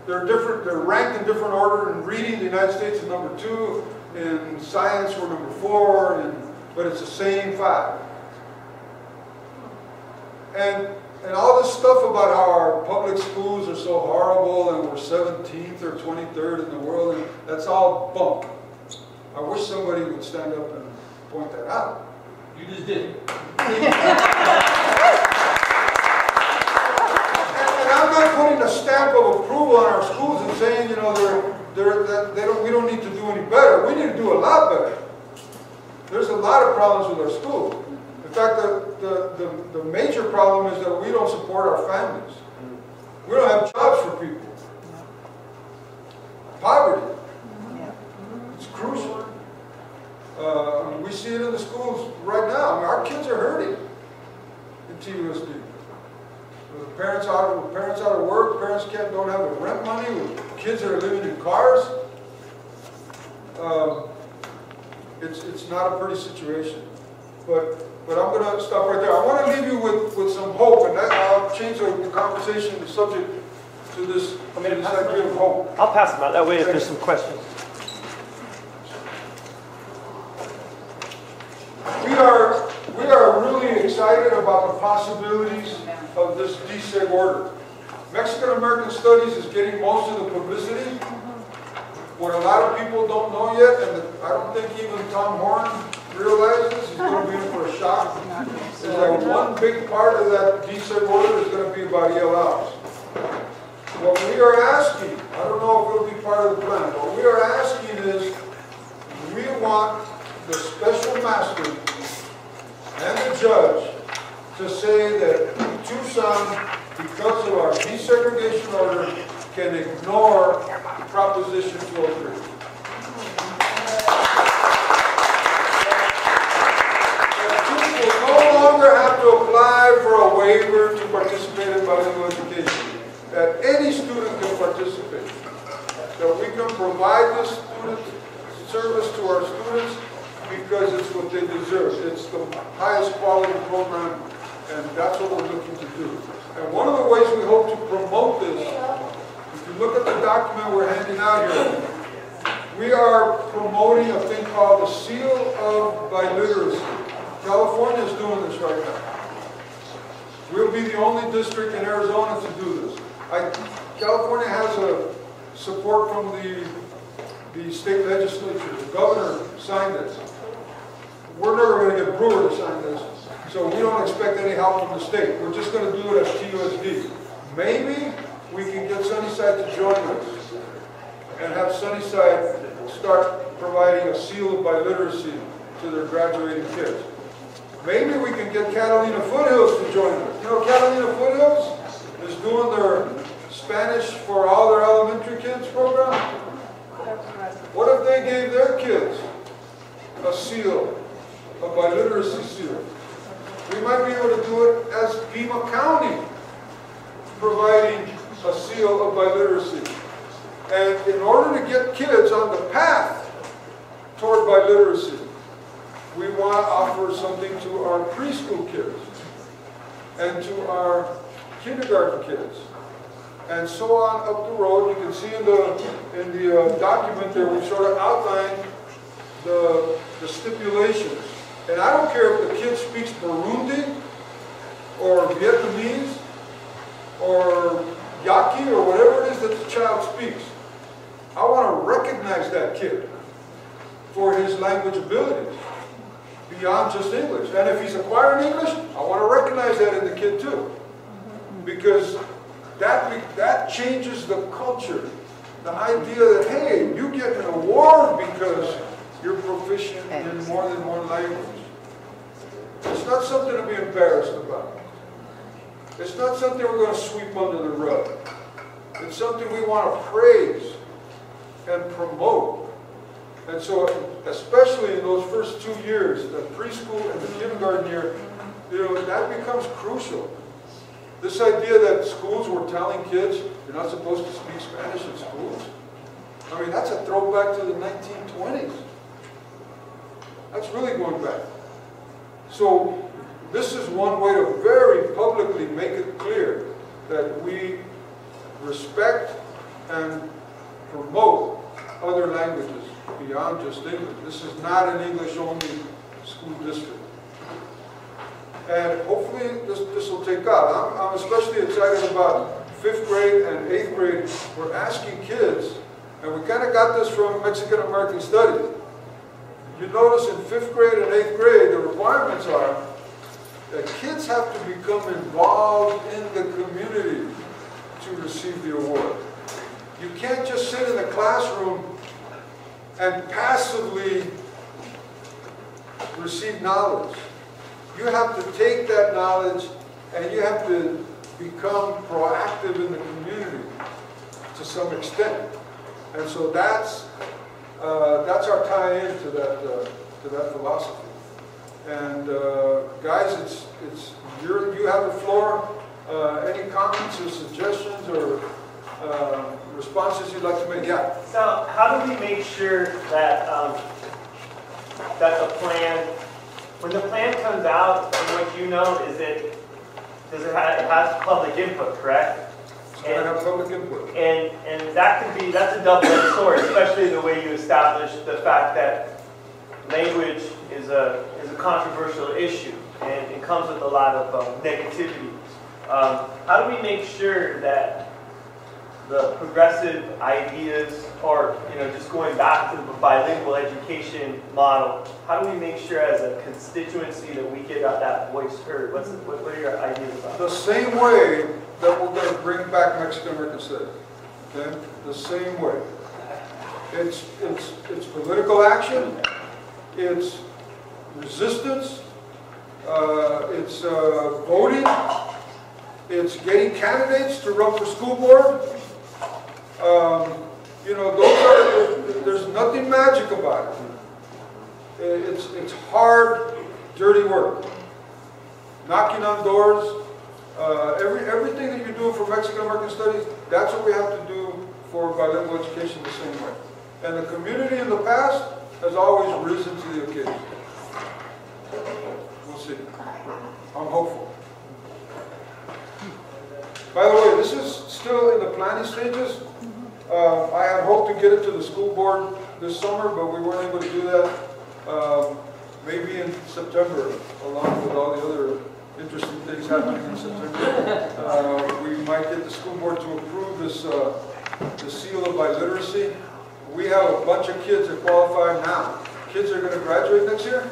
They're different, they're ranked in different order. In reading, the United States is number 2. In science, we're number 4. But it's the same 5. And all this stuff about how our public schools are so horrible and we're 17th or 23rd in the world, and that's all bunk. I wish somebody would stand up and point that out. You just did. And I'm not putting a stamp of approval on our schools and saying, you know, we don't need to do any better. We need to do a lot better. There's a lot of problems with our schools. In fact, the major problem is that we don't support our families. We don't have jobs for people. Poverty. It's crucial. We see it in the schools right now. I mean, our kids are hurting in TUSD. With parents out of work, parents don't have the rent money, with kids that are living in cars. It's not a pretty situation. But I'm going to stop right there. I want to leave you with some hope, and I'll change the conversation, the subject, to this idea of hope. I'll pass them out. That way if there's some questions. We are really excited about the possibilities of this DSEG order. Mexican American Studies is getting most of the publicity. What a lot of people don't know yet, and I don't think even Tom Horn realizes, he's going to be in for a shock. that one big part of that decent order is going to be about ELLs. What we are asking, I don't know if it'll be part of the plan, what we are asking is, we want the special master and the judge to say that Tucson, because of our desegregation order, can ignore Proposition 203. No longer have to apply for a waiver to participate in bilingual education. That any student can participate. That we can provide this student service to our students because it's what they deserve. It's the highest quality program, and that's what we're looking to do. And one of the ways we hope to promote this, if you look at the document we're handing out here, we are promoting a thing called the Seal of Biliteracy. California is doing this right now. We'll be the only district in Arizona to do this. California has a support from the state legislature. The governor signed this. We're never going to get Brewer to sign this, so we don't expect any help from the state. We're just going to do it as TUSD. Maybe we can get Sunnyside to join us and have Sunnyside start providing a seal of biliteracy to their graduating kids. Maybe we can get Catalina Foothills to join us. You know, Catalina Foothills is doing their Spanish for all their elementary kids program. What if they gave their kids a seal, a biliteracy seal? We might be able to do it as Pima County, providing a seal of biliteracy. And in order to get kids on the path toward biliteracy, we want to offer something to our preschool kids and to our kindergarten kids, and so on up the road. You can see in the document there we sort of outlined the stipulations. And I don't care if the kid speaks Burundi or Vietnamese or Yaqui or whatever it is that the child speaks. I want to recognize that kid for his language abilities beyond just English. And if he's acquiring English, I want to recognize that in the kid too. Because that changes the culture. The idea that, hey, you get an award because you're proficient in more than one language. It's not something to be embarrassed about. It's not something we're going to sweep under the rug. It's something we want to praise and promote. And so, especially in those first 2 years, the preschool and the kindergarten year, you know, that becomes crucial. This idea that schools were telling kids, you're not supposed to speak Spanish in schools. I mean, that's a throwback to the 1920s. That's really going back. So, this is one way to very publicly make it clear that we respect and promote other languages beyond just English. This is not an English-only school district. And hopefully this will take off. I'm especially excited about 5th grade and 8th grade. We're asking kids, and we kind of got this from Mexican-American studies. You notice in 5th grade and 8th grade, the requirements are that kids have to become involved in the community to receive the award. You can't just sit in the classroom and passively receive knowledge. You have to take that knowledge and you have to become proactive in the community to some extent. And so that's our tie-in to that philosophy. And guys, you have the floor. Any comments or suggestions or responses you'd like to make? Yeah. So how do we make sure that that the plan, when the plan comes out, and what you know is it has public input, correct? It's going to have public input. And that's a double-edged sword, especially the way you establish the fact that language is a controversial issue and it comes with a lot of negativity. How do we make sure that the progressive ideas part, just going back to the bilingual education model, how do we make sure as a constituency that we get that voice heard? What are your ideas about The same way that we're going to bring back Mexican American Studies. Okay? The same way. It's political action, it's resistance, it's voting, it's getting candidates to run for school board. There's nothing magic about it. It's hard, dirty work. Knocking on doors, everything that you're doing for Mexican American Studies, that's what we have to do for bilingual education the same way. And the community in the past has always risen to the occasion. We'll see. I'm hopeful. By the way, this is still in the planning stages. I had hoped to get it to the school board this summer, but we weren't able to do that. Maybe in September, along with all the other interesting things happening in September. We might get the school board to approve this the seal of biliteracy. We have a bunch of kids that qualify now. Kids are going to graduate next year.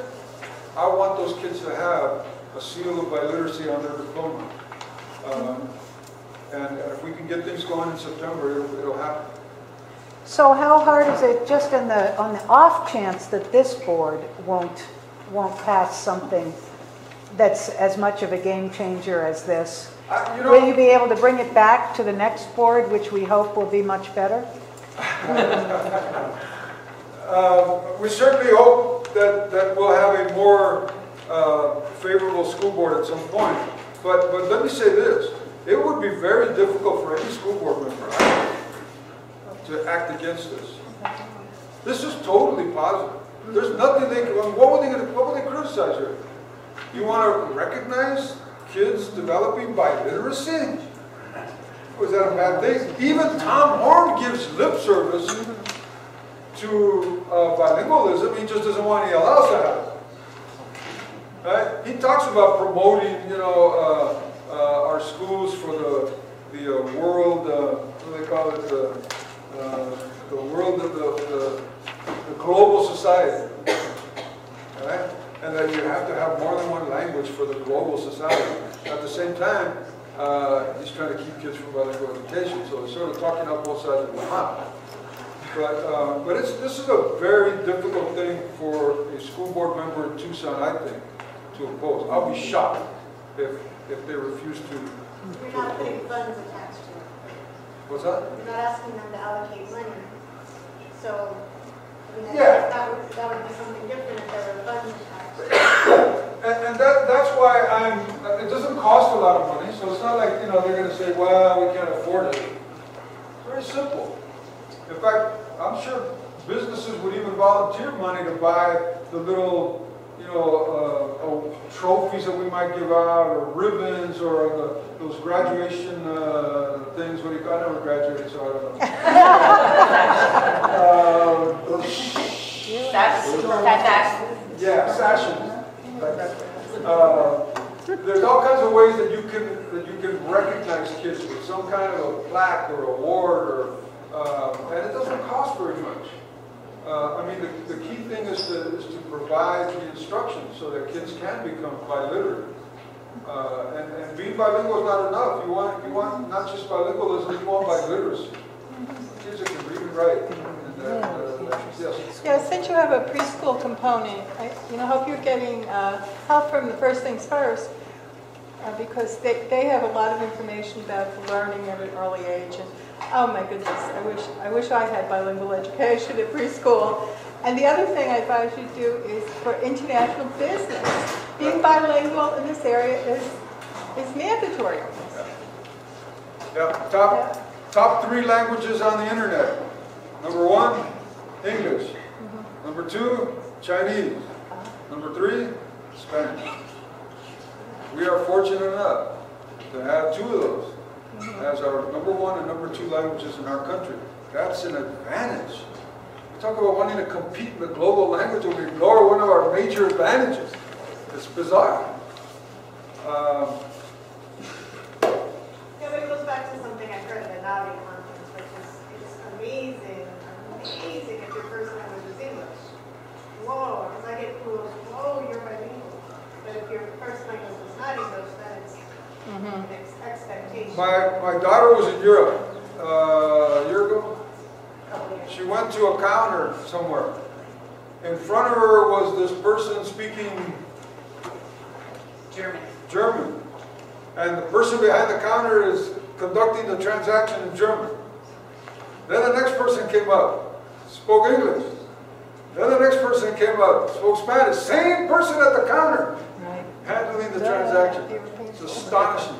I want those kids to have a seal of biliteracy on their diploma. And if we can get things going in September, it'll happen. So how hard is it, just on the off chance that this board won't pass something that's as much of a game changer as this? Will you be able to bring it back to the next board, which we hope will be much better? We certainly hope that we'll have a more favorable school board at some point. But let me say this. It would be very difficult for any school board member to act against this. This is totally positive. There's nothing they can, what would they criticize here? You want to recognize kids developing biliteracy? Was that a bad thing? Even Tom Horn gives lip service to bilingualism. He just doesn't want anyone else to have it. Right? He talks about promoting, our schools for the world, what do they call it? The world of the global society. Right? And that you have to have more than one language for the global society. At the same time, he's trying to keep kids from bilingual education, so he's sort of talking up both sides of the mouth. But this is a very difficult thing for a school board member in Tucson, I think, to oppose. I'll be shocked if they refuse to. You're not putting funds attached to it. What's that? You're not asking them to allocate money. So, Yeah. that would be something different if there were funds attached. And that's why it doesn't cost a lot of money, so it's not like, they're going to say, well, we can't afford it. It's very simple. In fact, I'm sure businesses would even volunteer money to buy the little, trophies that we might give out, or ribbons, or those graduation things. What do you call it? I never graduated, so I don't know. Yeah, sashes. There's all kinds of ways that you can recognize kids with some kind of a plaque or award, and it doesn't cost very much. The key thing is to provide the instruction so that kids can become biliterate. And being bilingual is not enough. You want not just bilingualism, you want biliteracy. Kids that can read and write. Yes. Yeah, since you have a preschool component, I hope you're getting help from the First Things First, because they have a lot of information about learning at an early age. And oh my goodness, I wish I had bilingual education at preschool. And the other thing I advise you to do is for international business. Being bilingual in this area is mandatory. Yeah. Top 3 languages on the internet. Number 1, English. Number 2, Chinese. Number 3, Spanish. We are fortunate enough to have 2 of those as our number 1 and number 2 languages in our country. That's an advantage. We talk about wanting to compete in the global language and we ignore one of our major advantages. It's bizarre. Yeah, but it goes back to something I heard at the NAVI conference, which is it's amazing expectation. My daughter was in Europe a year ago. She went to a counter somewhere. In front of her was this person speaking German. And the person behind the counter is conducting the transaction in German. Then the next person came up, spoke English. Then the next person came up, spoke Spanish. Same person at the counter, handling the transaction. It's astonishing.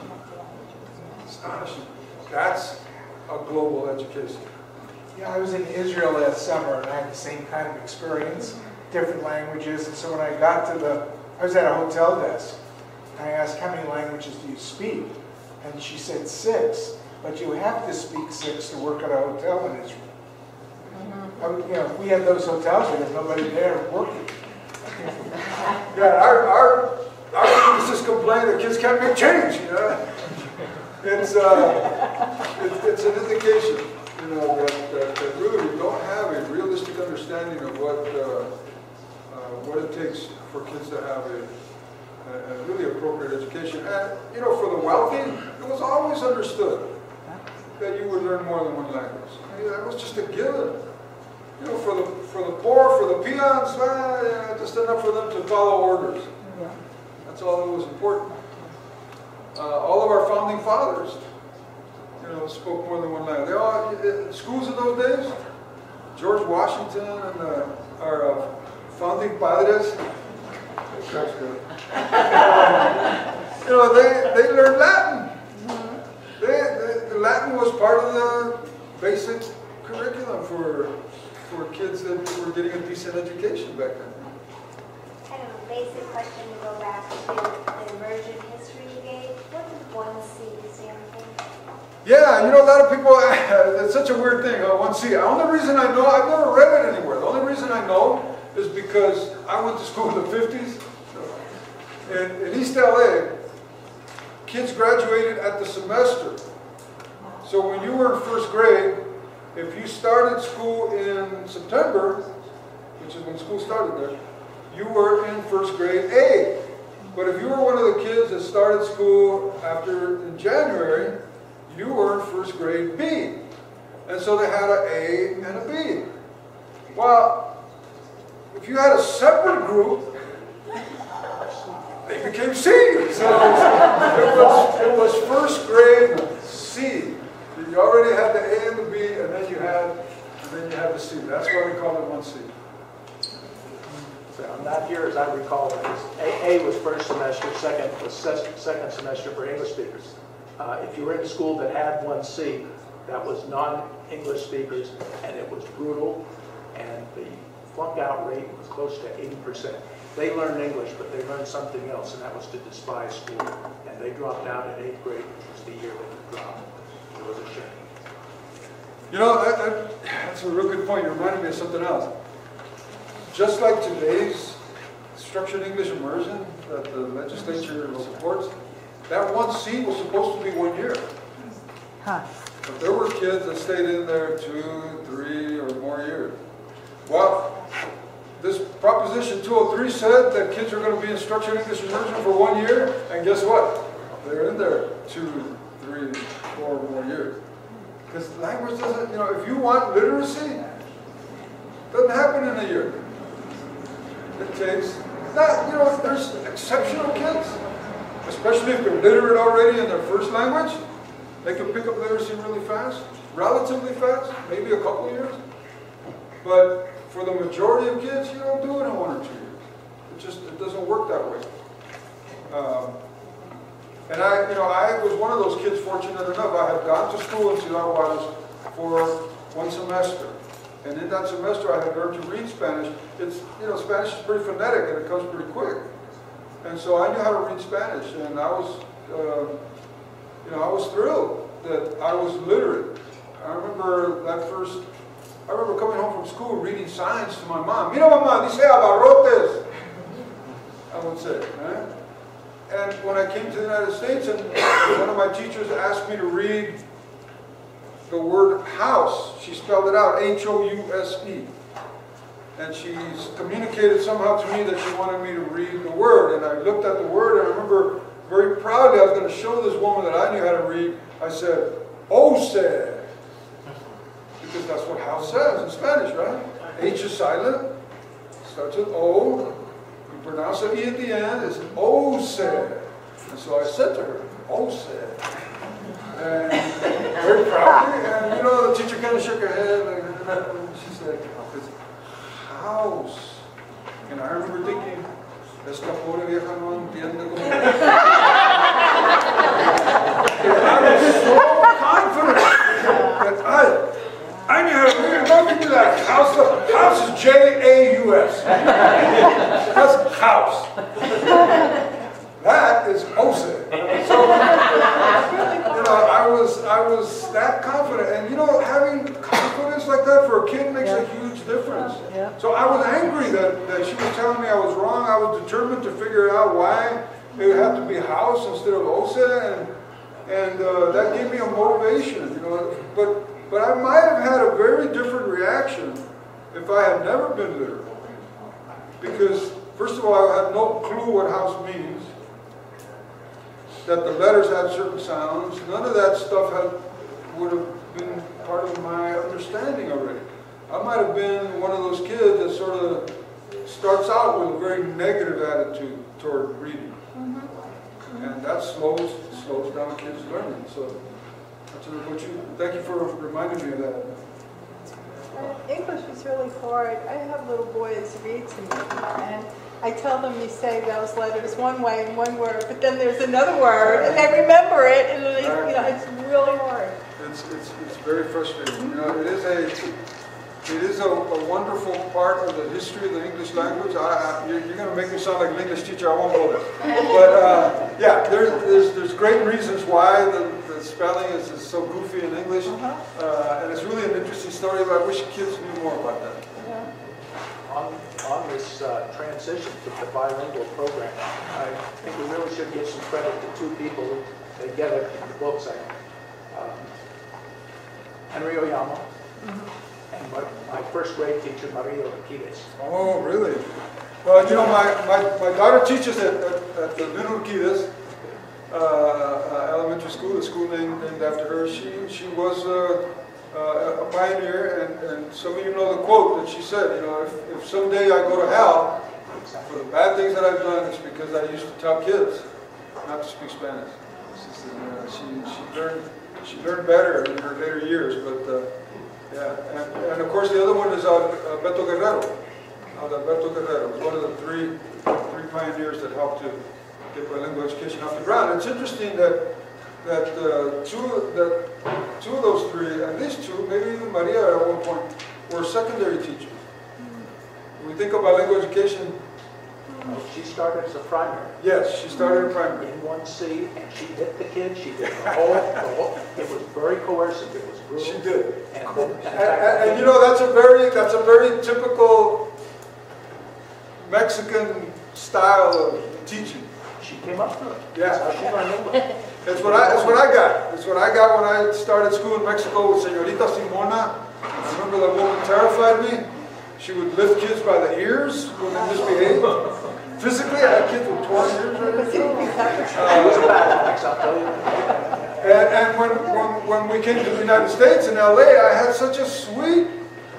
Astonishing. That's a global education. Yeah, I was in Israel last summer and I had the same kind of experience, different languages. And so when I got to I was at a hotel desk. And I asked, how many languages do you speak? And she said 6, but you have to speak 6 to work at a hotel in Israel. You know, we had those hotels where there's nobody there working. Yeah, our businesses complain that kids can't make change, you know. It's an indication, you know, that really we don't have a realistic understanding of what it takes for kids to have a really appropriate education. And, you know, for the wealthy, it was always understood that you would learn more than one language. I mean, that was just a given. You know, for the poor, for the peons, just enough for them to follow orders. That's all that was important. All of our founding fathers, you know, spoke more than one language. They all, schools in those days, George Washington and our founding padres, you know, they learned Latin. The Latin was part of the basic curriculum for kids that were getting a decent education back then. Kind of a basic question to go back to the immersion history you gave. What does 1C stand for? Yeah, you know, a lot of people, it's such a weird thing, 1C. The only reason I know, I've never read it anywhere. The only reason I know is because I went to school in the 50s. In East LA, kids graduated at the semester. So when you were in first grade, if you started school in September, which is when school started there, you were in first grade A. But if you were one of the kids that started school in January, you were in first grade B. And so they had an A and a B. Well, if you had a separate group, they became C. So it was first grade C. You already had the A and the B, and then you had the C. That's why we call it 1C. So not here, as I recall, A was first semester, second was second semester for English speakers. If you were in a school that had 1C, that was non-English speakers, and it was brutal, and the flunk-out rate was close to 80%. They learned English, but they learned something else, and that was to despise school. And they dropped out in 8th grade, which was the year they dropped. It was a shame. You know, that's a real good point. You reminded me of something else. Just like today's structured English immersion that the legislature supports, that 1C was supposed to be 1 year. But there were kids that stayed in there 2, 3, or more years. Well, this Proposition 203 said that kids are going to be in structured English immersion for 1 year, and guess what? They're in there 2, 3, 4 more years. Because language doesn't, you know, if you want literacy, it doesn't happen in a year. It takes, you know, there's exceptional kids, especially if they're literate already in their first language. They can pick up literacy really fast, relatively fast, maybe a couple of years. But for the majority of kids, you don't do it in 1 or 2 years. It doesn't work that way. And I was one of those kids fortunate enough. I had gone to school in Ciudad Juarez for 1 semester. And in that semester, I had learned to read Spanish. Spanish is pretty phonetic and it comes pretty quick. And so I knew how to read Spanish. And I was thrilled that I was literate. I remember coming home from school reading signs to my mom. Mira mamá, dice abarrotes. I would say, right? And when I came to the United States and one of my teachers asked me to read the word house, she spelled it out, H-O-U-S-E. And she communicated somehow to me that she wanted me to read the word. And I looked at the word and I remember very proudly, I was going to show this woman that I knew how to read. I said, "Ose," because that's what house says in Spanish, right? H is silent, starts with O. You pronounce the E at the end. It's "Ose." And so I said to her, "Ose." And very proudly, and you know, the teacher kind of shook her head, and she said, "It's house." And I remember thinking, esta pobre vieja no entiende cómo. I was so confident that I knew how to read. Welcome to that house. House is J-A-U-S. That's house. That is Ose. So, you know, I was that confident, and you know, having confidence like that for a kid makes a huge difference. Yeah. So I was angry that she was telling me I was wrong. I was determined to figure out why it would have to be house instead of Ose, and that gave me a motivation. You know, but I might have had a very different reaction if I had never been there, because first of all, I had no clue what house means. That the letters had certain sounds. None of that stuff would have been part of my understanding already. I might have been one of those kids that sort of starts out with a very negative attitude toward reading. And that slows down kids' learning. So thank you for reminding me of that. English is really hard. I have little boys read to me, and I tell them you say those letters one way in one word, but then there's another word, and they remember it, and they, you know, it's really hard. It's very frustrating. You know, it is a wonderful part of the history of the English language. You're going to make me sound like an English teacher. I won't go there. But yeah, there's great reasons why the spelling is so goofy in English, and it's really an interesting story. But I wish kids knew more about that. On this transition to the bilingual program, I think we really should give some credit to two people who get it in the books. Henry Oyama and my first grade teacher, Maria Urquidez. Oh, really? Well, you know, my daughter teaches at the Little Urquidez elementary school, a school named after her. She was a pioneer, and some of you know the quote that she said, you know, if someday I go to hell for the bad things that I've done, it's because I used to tell kids not to speak Spanish. She learned better in her later years, but yeah, and of course the other one is Beto Guerrero. Alberto Guerrero was one of the three pioneers that helped to get bilingual education off the ground. It's interesting that two of those three, at least two, maybe even Maria at one point, were secondary teachers. When we think of bilingual education, she started as a primary. Yes, she started in primary. In 1C, and she hit the kid. She did the whole. It was very coercive. It was brutal. She did. And you know, that's a very typical Mexican style of teaching. She came up through it. Yeah. That's how she learned English. That's what I got. That's what I got when I started school in Mexico with Señorita Simona. I remember that woman terrified me. She would lift kids by the ears when they misbehaved. Physically, I had kids with 12 ears right And when we came to the United States in LA, I had such a sweet,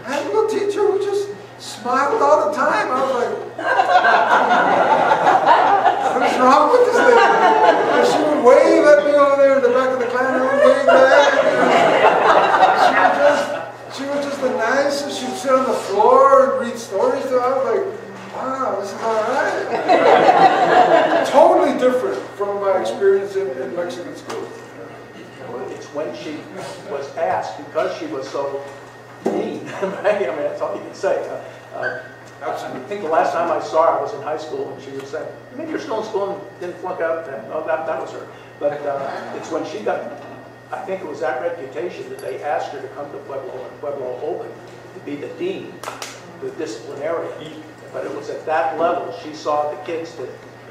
little teacher who just smiled all the time. I was like, what's wrong with this lady? And she would wave at me over there in the back of the class, and I would wave back. She was just the nicest. She'd sit on the floor and read stories to us. I was like, wow, this is all right. Totally different from my experience in Mexican school. It's when she was asked, because she was so mean, right? I mean, that's all you can say. I think the last time I saw her, I was in high school, and she would say, maybe you're still in school and didn't flunk out. Oh, that was her. But it's when she got, I think it was that reputation that they asked her to come to Pueblo, and Pueblo opened to be the dean, the disciplinarian. But it was at that level she saw the kids that,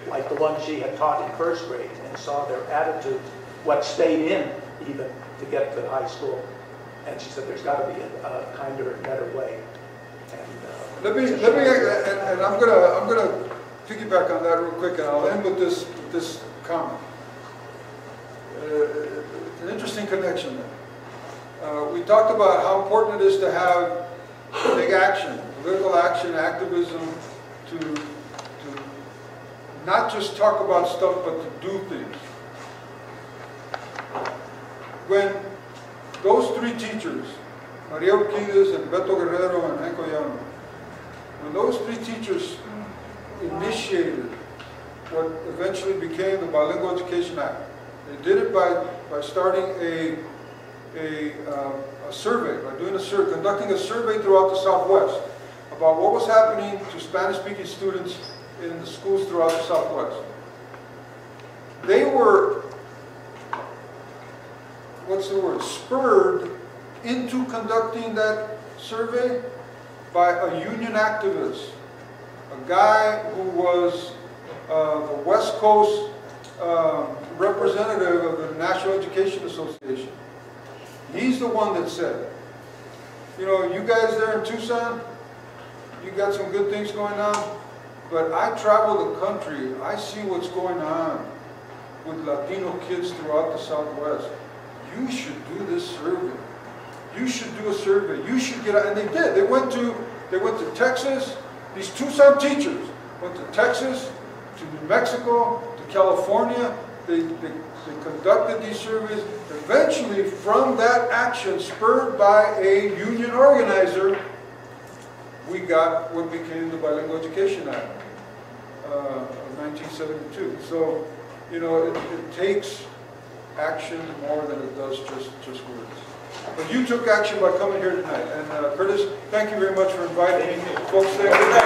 like the ones she had taught in first grade, and saw their attitude, what stayed in even to get to high school. And she said, there's got to be a kinder and better way. And I'm gonna piggyback on that real quick, and I'll end with this comment. interesting connection there. We talked about how important it is to have big action, political action, activism, to not just talk about stuff, but to do things. When those three teachers, Maria Urquidez and Beto Guerrero and Hank Oyama, when those three teachers initiated what eventually became the Bilingual Education Act, they did it by starting a survey, by conducting a survey throughout the Southwest about what was happening to Spanish-speaking students in the schools throughout the Southwest. They were, spurred into conducting that survey by a union activist, a guy who was the West Coast representative of the National Education Association. He's the one that said, you know, you guys there in Tucson, you got some good things going on, but I travel the country, I see what's going on with Latino kids throughout the Southwest. You should do this survey. You should do a survey. You should get out. And they did. They went to Texas. These Tucson teachers went to Texas, to New Mexico, to California. They conducted these surveys. Eventually, from that action spurred by a union organizer, we got what became the Bilingual Education Act of 1972. So, you know, it takes action more than it does just words. But you took action by coming here tonight. And Curtis, thank you very much for inviting me. Folks, thank you.